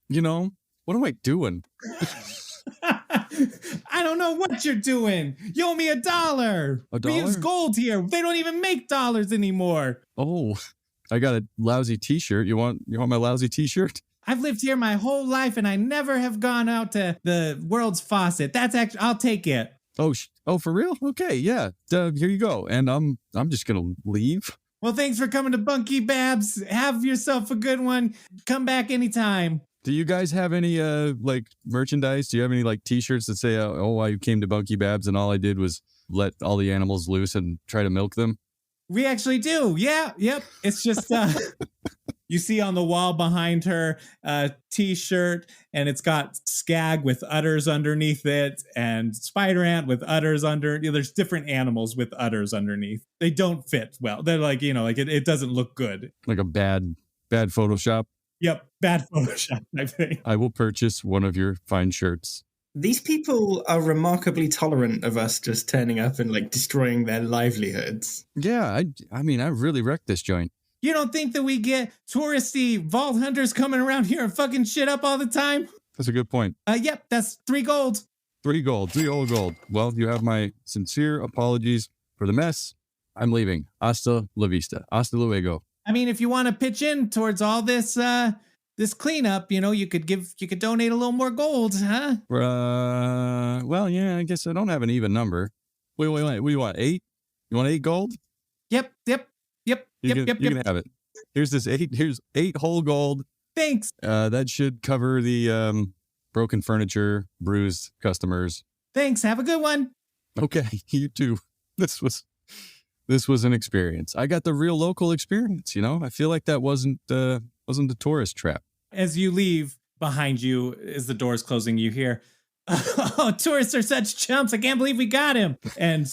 S1: What am I doing?
S2: I don't know what you're doing. You owe me $1.
S1: $1?
S2: We use gold here. They don't even make dollars anymore.
S1: Oh, I got a lousy t-shirt. You want my lousy t-shirt?
S2: I've lived here my whole life and I never have gone out to the world's faucet. That's actually, I'll take it.
S1: Oh, for real? Okay, yeah. Here you go. And I'm just going to leave.
S2: Well, thanks for coming to Funky Babs. Have yourself a good one. Come back anytime.
S1: Do you guys have any merchandise? Do you have any t-shirts that say, I came to Bunky Babs and all I did was let all the animals loose and try to milk them?
S2: We actually do. Yeah. Yep. It's just you see on the wall behind her a t-shirt and it's got skag with udders underneath it and spider ant with udders under. There's different animals with udders underneath. They don't fit well. They're it doesn't look good.
S1: Like a bad Bad Photoshop.
S2: Yep, bad Photoshop, I think.
S1: I will purchase one of your fine shirts.
S3: These people are remarkably tolerant of us just turning up and like destroying their livelihoods.
S1: Yeah, I mean, I really wrecked this joint.
S2: You don't think that we get touristy vault hunters coming around here and fucking shit up all the time?
S1: That's a good point.
S2: Yep, that's 3 gold.
S1: 3 gold, 3 old gold. Well, you have my sincere apologies for the mess. I'm leaving. Hasta la vista. Hasta luego.
S2: I mean, if you want to pitch in towards all this this cleanup, you know, you could donate a little more gold, huh?
S1: Well, yeah, I guess I don't have an even number. Wait. What do you want? 8? You want 8 gold?
S2: Yep.
S1: You can have it. Here's 8 whole gold.
S2: Thanks.
S1: That should cover the broken furniture, bruised customers.
S2: Thanks. Have a good one.
S1: Okay, you too. This was an experience. I got the real local experience, you know? I feel like that wasn't a tourist trap.
S2: As you leave, behind you, as the door's closing, you hear, "Oh, tourists are such chumps. I can't believe we got him." And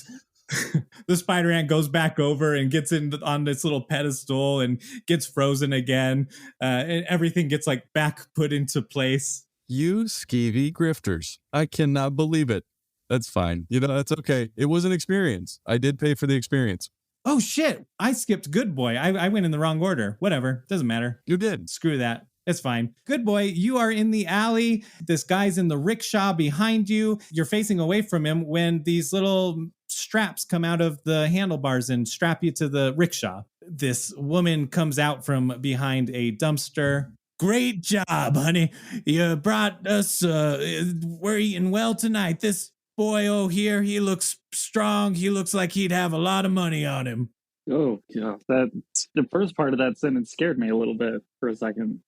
S2: the spider ant goes back over and gets on this little pedestal and gets frozen again. And everything gets like back put into place.
S1: You skeevy grifters. I cannot believe it. That's fine. You know, that's okay. It was an experience. I did pay for the experience.
S2: Oh, shit. I skipped Good Boy. I went in the wrong order. Whatever. Doesn't matter.
S1: You did.
S2: Screw that. It's fine. Good Boy, you are in the alley. This guy's in the rickshaw behind you. You're facing away from him when these little straps come out of the handlebars and strap you to the rickshaw. This woman comes out from behind a dumpster. "Great job, honey. You brought us, we're eating well tonight. This boy here, he looks strong. He looks like he'd have a lot of money on him."
S5: Oh, yeah. The first part of that sentence scared me a little bit for a second.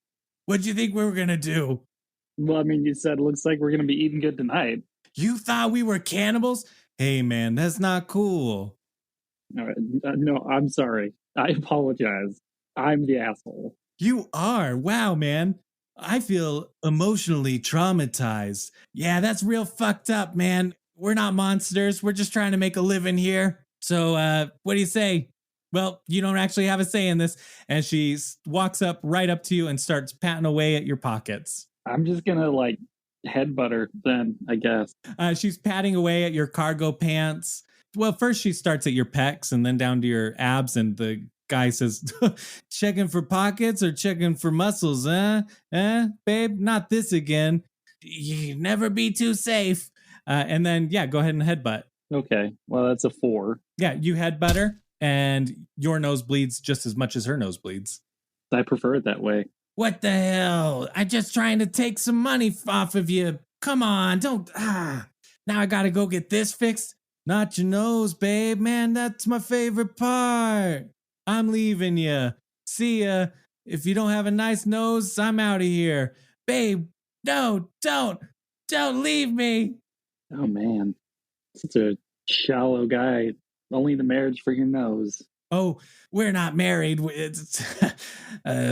S2: "What'd you think we were going to do?"
S5: Well, I mean, you said it looks like we're going to be eating good tonight.
S2: "You thought we were cannibals? Hey, man, that's not cool."
S5: All right. No, I'm sorry. I apologize. I'm the asshole.
S2: "You are. Wow, man. I feel emotionally traumatized. Yeah, that's real fucked up, man. We're not monsters. We're just trying to make a living here. So, what do you say?" "Well, you don't actually have a say in this." And she walks right up to you and starts patting away at your pockets.
S5: I'm just going to like headbutt her then, I guess.
S2: She's patting away at your cargo pants. Well, first she starts at your pecs and then down to your abs. And the guy says, "Checking for pockets or checking for muscles, huh? Babe, not this again. You never be too safe." And then, yeah, go ahead and headbutt.
S5: Okay. Well, that's a 4.
S2: Yeah, you headbutt her. And your nose bleeds just as much as her nose bleeds.
S5: I prefer it that way.
S2: "What the hell? I'm just trying to take some money off of you. Come on, don't. Now I gotta go get this fixed." "Not your nose, babe. Man, that's my favorite part. I'm leaving you. See ya. If you don't have a nice nose, I'm out of here. Babe, no, don't leave me."
S5: Oh, man. Such a shallow guy. Only the marriage for your nose.
S2: "Oh, we're not married. It's,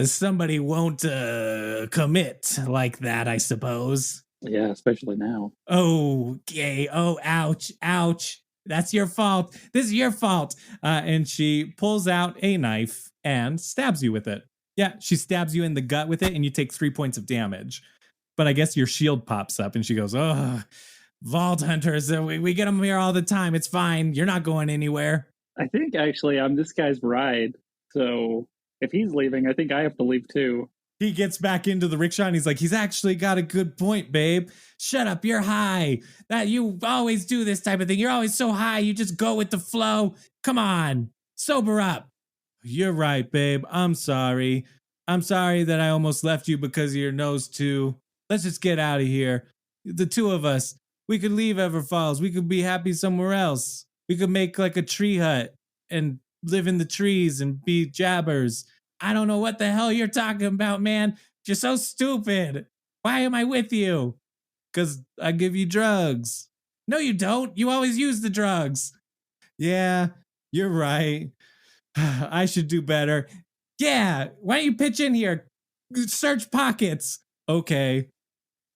S2: somebody won't commit like that, I suppose."
S5: Yeah, especially now.
S2: "Okay. Oh, ouch. That's your fault. This is your fault." And she pulls out a knife and stabs you with it. Yeah, she stabs you in the gut with it, and you take 3 points of damage. But I guess your shield pops up, and she goes, "Oh, vault hunters, we get them here all the time. It's fine. You're not going anywhere."
S5: I think actually I'm this guy's ride. So if he's leaving, I think I have to leave too.
S2: He gets back into the rickshaw and he's like, "He's actually got a good point, babe. Shut up. You're high. That you always do this type of thing. You're always so high. You just go with the flow. Come on. Sober up." "You're right, babe. I'm sorry. I'm sorry that I almost left you because of your nose too. Let's just get out of here. The two of us. We could leave Everfalls. We could be happy somewhere else. We could make like a tree hut and live in the trees and be jabbers. I don't know what the hell you're talking about, man. You're so stupid. Why am I with you?" "'Cause I give you drugs." "No, you don't. You always use the drugs." "Yeah, you're right. I should do better. Yeah, why don't you pitch in here? Search pockets." "Okay."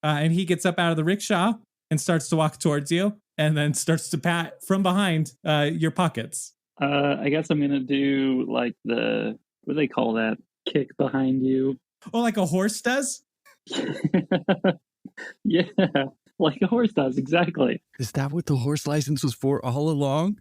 S2: And he gets up out of the rickshaw and starts to walk towards you and then starts to pat from behind your pockets.
S5: I guess I'm going to do like what do they call that? kick behind you.
S2: Oh, like a horse does?
S5: Yeah, like a horse does, exactly.
S1: Is that what the horse license was for all along?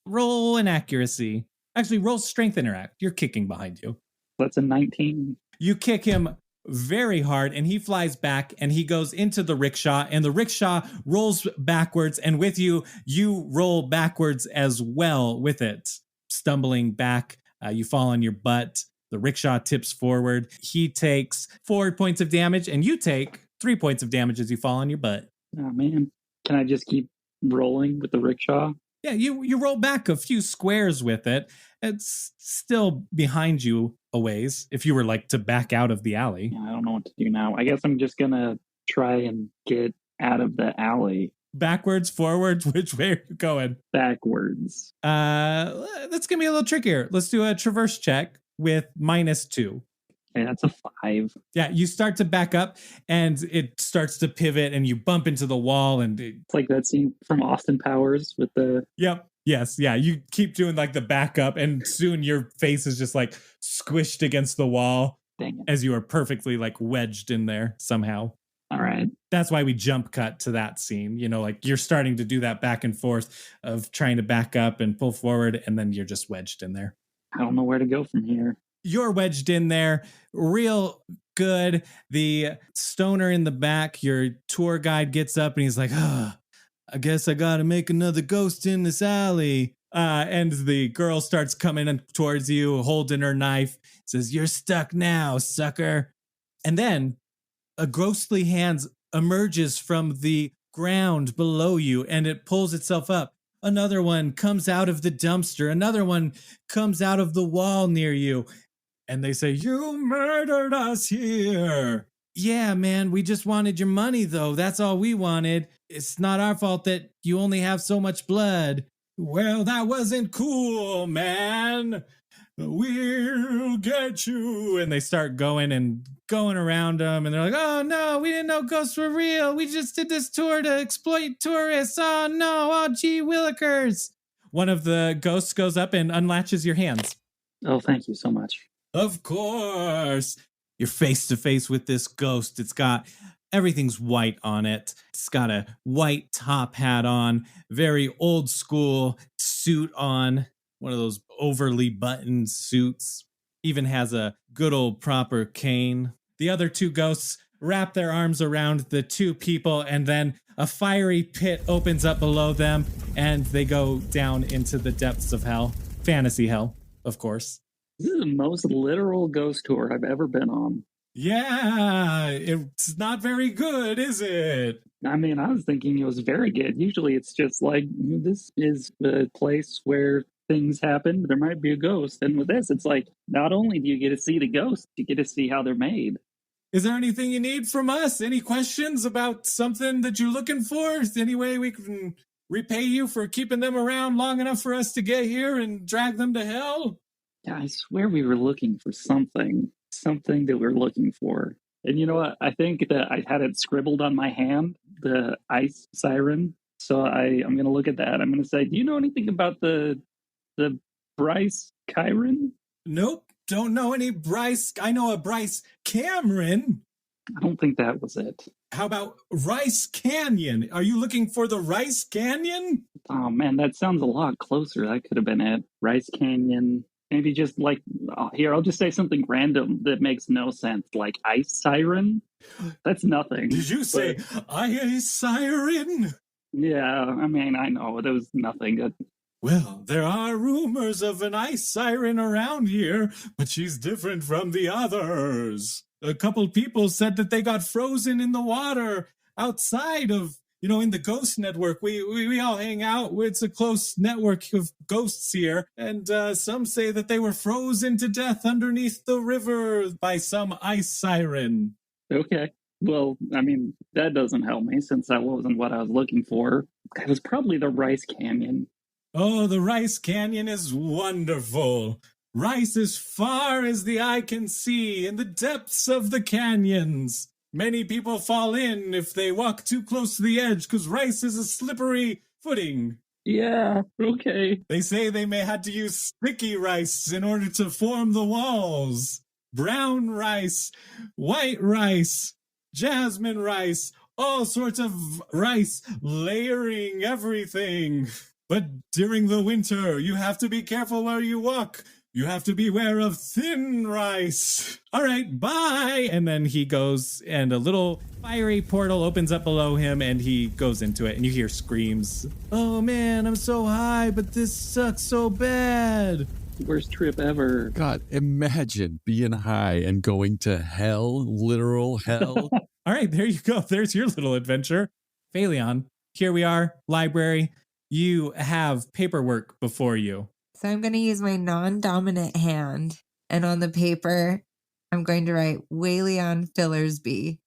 S2: Roll an accuracy. Actually, roll strength interact. You're kicking behind you.
S5: That's a 19.
S2: You kick him very hard and he flies back and he goes into the rickshaw and the rickshaw rolls backwards, and with you, you roll backwards as well with it. Stumbling back, you fall on your butt. The rickshaw tips forward. He takes 4 points of damage and you take 3 points of damage as you fall on your butt.
S5: Oh, man. Can I just keep rolling with the rickshaw?
S2: Yeah, you roll back a few squares with it. It's still behind you a ways if you were like to back out of the alley.
S5: Yeah, I don't know what to do now. I guess I'm just going to try and get out of the alley.
S2: Backwards, forwards, which way are you going?
S5: Backwards.
S2: That's going to be a little trickier. Let's do a traverse check with -2.
S5: Okay, that's a 5.
S2: Yeah, you start to back up and it starts to pivot and you bump into the wall and
S5: it's like that scene from Austin Powers with the...
S2: Yep. Yes. Yeah. You keep doing like the backup and soon your face is just like squished against the wall.
S5: Dang it.
S2: As you are perfectly like wedged in there somehow.
S5: All right.
S2: That's why we jump cut to that scene. You know, like you're starting to do that back and forth of trying to back up and pull forward and then you're just wedged in there.
S5: I don't know where to go from here.
S2: You're wedged in there real good. The stoner in the back, your tour guide gets up and he's like, I guess I gotta make another ghost in this alley. And the girl starts coming towards you, holding her knife, says, you're stuck now, sucker. And then a ghostly hand emerges from the ground below you and it pulls itself up. Another one comes out of the dumpster. Another one comes out of the wall near you. And they say, you murdered us here. Yeah, man, we just wanted your money, though. That's all we wanted. It's not our fault that you only have so much blood. Well, that wasn't cool, man. We'll get you. And they start going around them. And they're like, oh, no, we didn't know ghosts were real. We just did this tour to exploit tourists. Oh, no. Oh, gee willikers. One of the ghosts goes up and unlatches your hands.
S5: Oh, thank you so much.
S2: Of course. You're face to face with this ghost. Everything's white on it. It's got a white top hat on, very old school suit on, one of those overly buttoned suits. Even has a good old proper cane. The other two ghosts wrap their arms around the two people, and then a fiery pit opens up below them, and they go down into the depths of hell. Fantasy hell, of course.
S5: This is the most literal ghost tour I've ever been on.
S2: Yeah, it's not very good, is it?
S5: I mean, I was thinking it was very good. Usually it's just like, this is a place where things happen. There might be a ghost. And with this, it's like, not only do you get to see the ghosts, you get to see how they're made.
S2: Is there anything you need from us? Any questions about something that you're looking for? Is there any way we can repay you for keeping them around long enough for us to get here and drag them to hell?
S5: Yeah, I swear we were looking for something that we're looking for. And you know what? I think that I had it scribbled on my hand, the ice siren. So I'm going to look at that. I'm going to say, do you know anything about the Bryce Kyron?
S2: Nope. Don't know any Bryce. I know a Bryce Cameron.
S5: I don't think that was it.
S2: How about Rice Canyon? Are you looking for the Rice Canyon?
S5: Oh, man, that sounds a lot closer. That could have been it. Rice Canyon. Maybe just like, here, I'll just say something random that makes no sense, like ice siren. That's nothing.
S2: Did you say ice siren?
S5: Yeah, I mean, I know, there was nothing.
S2: Well, there are rumors of an ice siren around here, but she's different from the others. A couple people said that they got frozen in the water outside of, in the ghost network. We all hang out. It's a close network of ghosts here. And some say that they were frozen to death underneath the river by some ice siren.
S5: Okay. Well, I mean, that doesn't help me since that wasn't what I was looking for. That was probably the Rice Canyon.
S2: Oh, the Rice Canyon is wonderful. Rice as far as the eye can see in the depths of the canyons. Many people fall in if they walk too close to the edge because rice is a slippery footing.
S5: Yeah, okay.
S2: They say they may have to use sticky rice in order to form the walls. Brown rice, white rice, jasmine rice, all sorts of rice, layering everything. But during the winter, you have to be careful where you walk. You have to beware of thin rice. All right, bye. And then he goes, and a little fiery portal opens up below him, and he goes into it, and you hear screams. Oh man, I'm so high, but this sucks so bad.
S5: Worst trip ever.
S1: God, imagine being high and going to hell, literal hell.
S2: All right, there you go. There's your little adventure. Phaleon, here we are, library. You have paperwork before you.
S4: So I'm going to use my non-dominant hand, and on the paper, I'm going to write Wayleon Fillersby.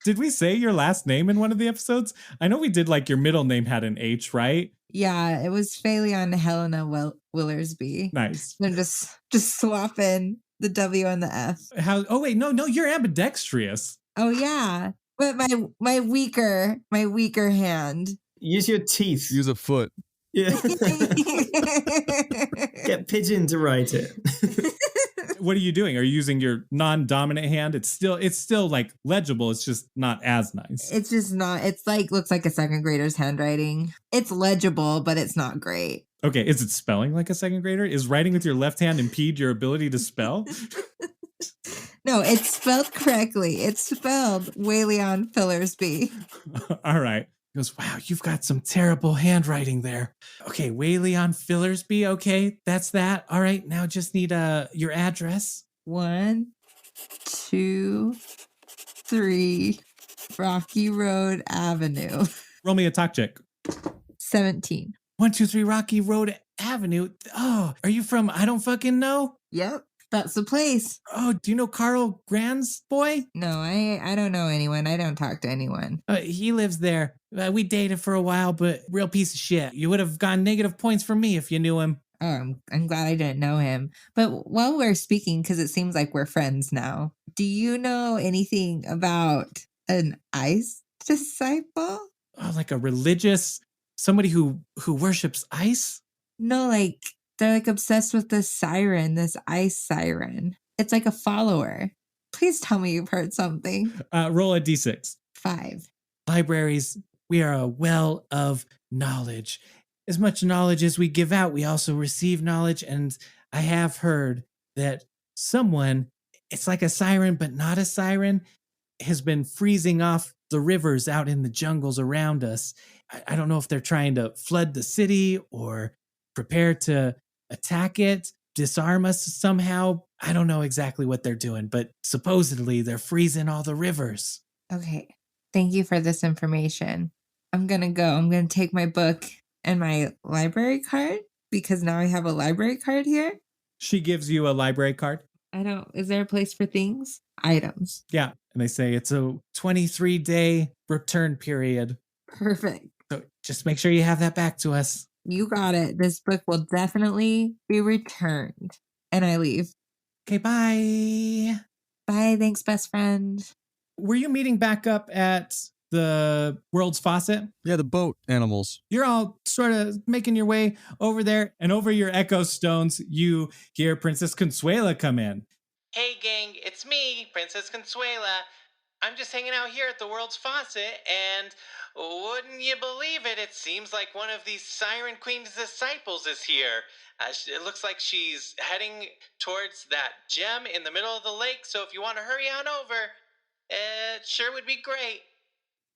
S2: Did we say your last name in one of the episodes? I know we did, like, your middle name had an H, right?
S4: Yeah, it was Phaleon Helena Willersby.
S2: Nice.
S4: I'm just swapping the W and the F.
S2: Oh wait, no, you're ambidextrous.
S4: Oh yeah, but my weaker hand.
S3: Use your teeth.
S1: Use a foot.
S3: Yeah. Get Pigeon to write it.
S2: What are you doing? Are you using your non-dominant hand? It's still like legible. It's just not as nice.
S4: It's just not. It's like looks like a second grader's handwriting. It's legible, but it's not great.
S2: Okay, is it spelling like a second grader? Is writing with your left hand impede your ability to spell?
S4: No, it's spelled correctly. It's spelled Wayleon Fillersby.
S2: All right. He goes, wow, you've got some terrible handwriting there. Okay, Wayleon Fillersby. Okay, that's that. All right, now just need your address.
S4: 1, 2, 3, Rocky Road Avenue.
S2: Roll me a talk check.
S4: 17.
S2: 1, 2, 3 Rocky Road Avenue. Oh, are you from I don't fucking know?
S4: Yep, that's the place.
S2: Oh, do you know Carl Grand's boy?
S4: No, I don't know anyone. I don't talk to anyone.
S2: He lives there. We dated for a while, but real piece of shit. You would have gotten negative points from me if you knew him.
S4: Oh, I'm glad I didn't know him. But while we're speaking, because it seems like we're friends now, do you know anything about an ice disciple?
S2: Oh, like a religious, somebody who worships ice?
S4: No, like they're like obsessed with this siren, this ice siren. It's like a follower. Please tell me you've heard something.
S2: Roll a d6.
S4: 5.
S2: Libraries, we are a well of knowledge. As much knowledge as we give out, we also receive knowledge. And I have heard that someone, it's like a siren, but not a siren, has been freezing off the rivers out in the jungles around us. I don't know if they're trying to flood the city or prepare to attack it, disarm us somehow. I don't know exactly what they're doing, but supposedly they're freezing all the rivers.
S4: Okay. Thank you for this information. I'm going to go. I'm going to take my book and my library card because now I have a library card here.
S2: She gives you a library card.
S4: Is there a place for things? Items.
S2: Yeah. And they say it's a 23-day return period.
S4: Perfect.
S2: So just make sure you have that back to us.
S4: You got it. This book will definitely be returned. And I leave.
S2: Okay, bye.
S4: Bye. Thanks, best friend.
S2: Were you meeting back up at the World's Faucet?
S1: Yeah, the boat animals.
S2: You're all sort of making your way over there, and over your echo stones, you hear Princess Consuela come in.
S9: Hey gang, it's me, Princess Consuela. I'm just hanging out here at the World's Faucet, and wouldn't you believe it, it seems like one of these Siren Queen's disciples is here. It looks like she's heading towards that gem in the middle of the lake, so if you want to hurry on over, it sure would be great.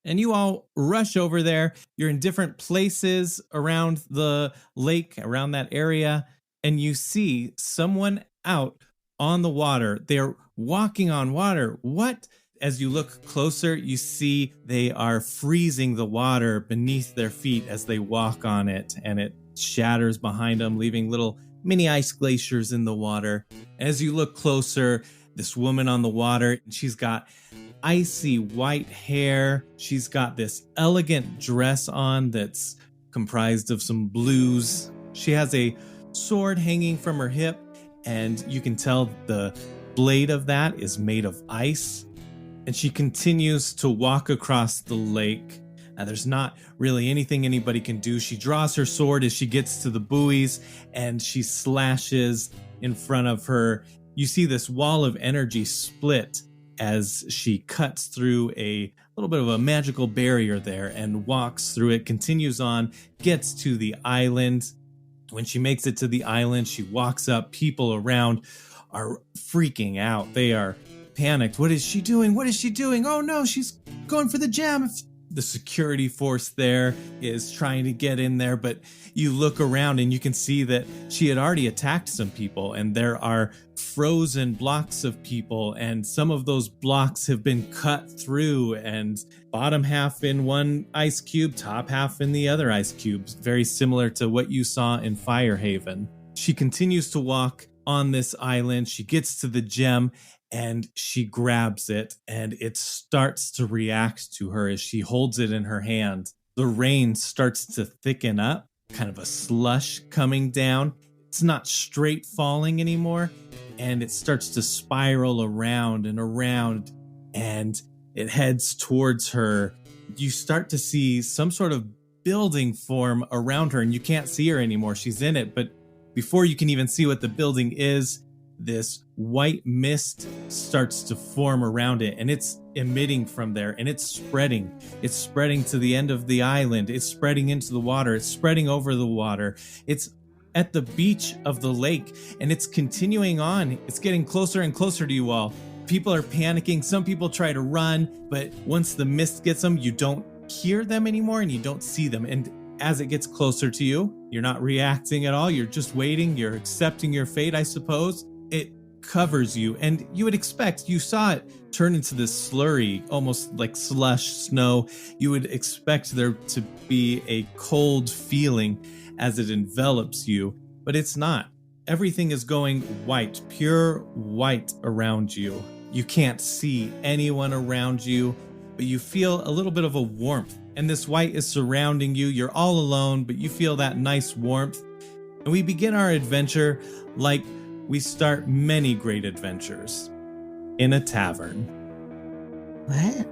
S2: And you all rush over there. You're in different places around the lake, around that area, and you see someone out on the water. They're walking on water. What? As you look closer, you see they are freezing the water beneath their feet as they walk on it, and it shatters behind them, leaving little mini ice glaciers in the water. As you look closer, this woman on the water, she's got icy white hair. She's got this elegant dress on that's comprised of some blues. She has a sword hanging from her hip, and you can tell the blade of that is made of ice. And she continues to walk across the lake. There's not really anything anybody can do. She draws her sword as she gets to the buoys and she slashes in front of her. You see this wall of energy split as she cuts through a little bit of a magical barrier there and walks through it, continues on, gets to the island. When she makes it to the island, she walks up. People around are freaking out. They are panicked. What is she doing? What is she doing? Oh no, she's going for the gem. The security force there is trying to get in there, but you look around and you can see that she had already attacked some people, and there are frozen blocks of people, and some of those blocks have been cut through, and bottom half in one ice cube, top half in the other ice cube, very similar to what you saw in Firehaven. She continues to walk on this island. She gets to the gem and she grabs it, and it starts to react to her as she holds it in her hand. The rain starts to thicken up, kind of a slush coming down. It's not straight falling anymore, and it starts to spiral around and around, and it heads towards her. You start to see some sort of building form around her, and you can't see her anymore. She's in it, but before you can even see what the building is, this white mist starts to form around it, and it's emitting from there, and it's spreading. It's spreading to the end of the island. It's spreading into the water. It's spreading over the water. It's at the beach of the lake, and it's continuing on. It's getting closer and closer to you all. People are panicking. Some people try to run, but once the mist gets them, you don't hear them anymore, and you don't see them. And as it gets closer to you, you're not reacting at all. You're just waiting. You're accepting your fate, I suppose. It covers you, and you would expect, you saw it turn into this slurry, almost like slush snow. You would expect there to be a cold feeling as it envelops you, but it's not. Everything is going white, pure white around you. You can't see anyone around you, but you feel a little bit of a warmth, and this white is surrounding you. You're all alone, but you feel that nice warmth. And we begin our adventure like we start many great adventures, in a tavern.
S4: What?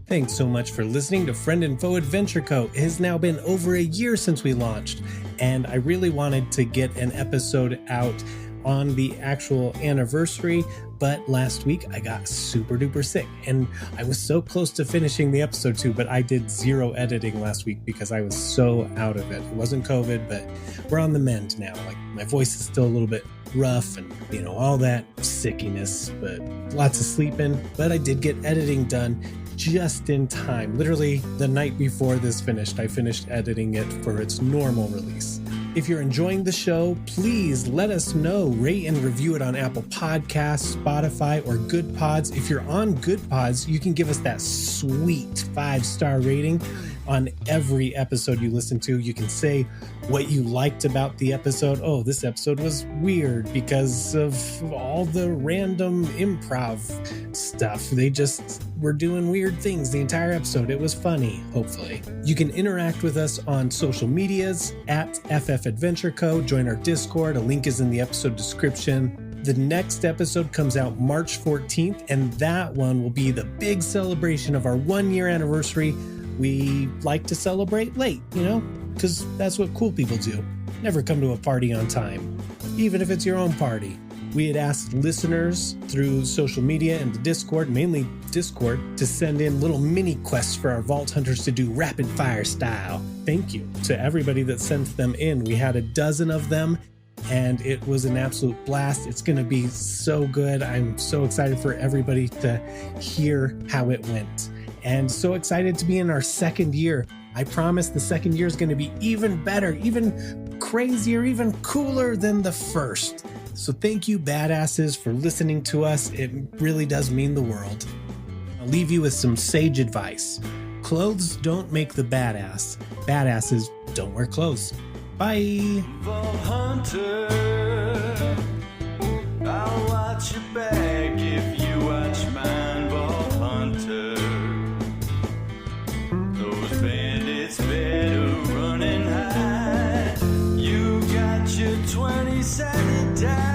S10: Thanks so much for listening to Friend and Foe Adventure Co. It has now been over a year since we launched, and I really wanted to get an episode out on the actual anniversary, but last week I got super duper sick, and I was so close to finishing the episode too, but I did 0 editing last week because I was so out of it. It wasn't COVID, but we're on the mend now. Like, my voice is still a little bit rough and, you know, all that sickiness, but lots of sleeping. But I did get editing done just in time. Literally the night before this finished, I finished editing it for its normal release. If you're enjoying the show, please let us know. Rate and review it on Apple Podcasts, Spotify, or Good Pods. If you're on Good Pods, you can give us that sweet 5-star rating on every episode you listen to. You can say what you liked about the episode. Oh, this episode was weird because of all the random improv stuff. They just were doing weird things the entire episode. It was funny, hopefully. You can interact with us on social medias at ffadventureco. Join our Discord. A link is in the episode description. The next episode comes out March 14th, and that one will be the big celebration of our 1-year anniversary. We like to celebrate late, you know, because that's what cool people do. Never come to a party on time, even if it's your own party. We had asked listeners through social media and the Discord, mainly Discord, to send in little mini quests for our Vault Hunters to do rapid fire style. Thank you to everybody that sent them in. We had a dozen of them, and it was an absolute blast. It's going to be so good. I'm so excited for everybody to hear how it went. And so excited to be in our 2nd year. I promise the 2nd year is going to be even better, even crazier, even cooler than the first. So thank you, badasses, for listening to us. It really does mean the world. I'll leave you with some sage advice. Clothes don't make the badass. Badasses don't wear clothes. Bye.
S11: Vault Hunter, I'll watch your back if you watch mine, Vault Hunter. Those bandits better run and hide. You got your 20-sided die.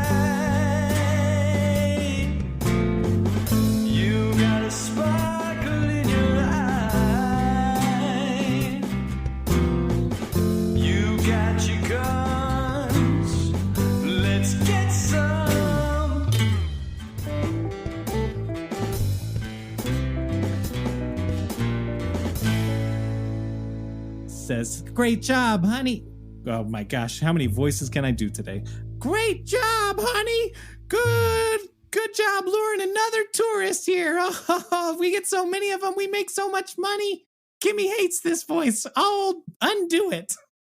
S2: says, "Great job, honey." Oh my gosh, how many voices can I do today? "Great job, honey. Good job luring another tourist here. Oh, we get so many of them. We make so much money." Kimmy hates this voice. I'll undo it.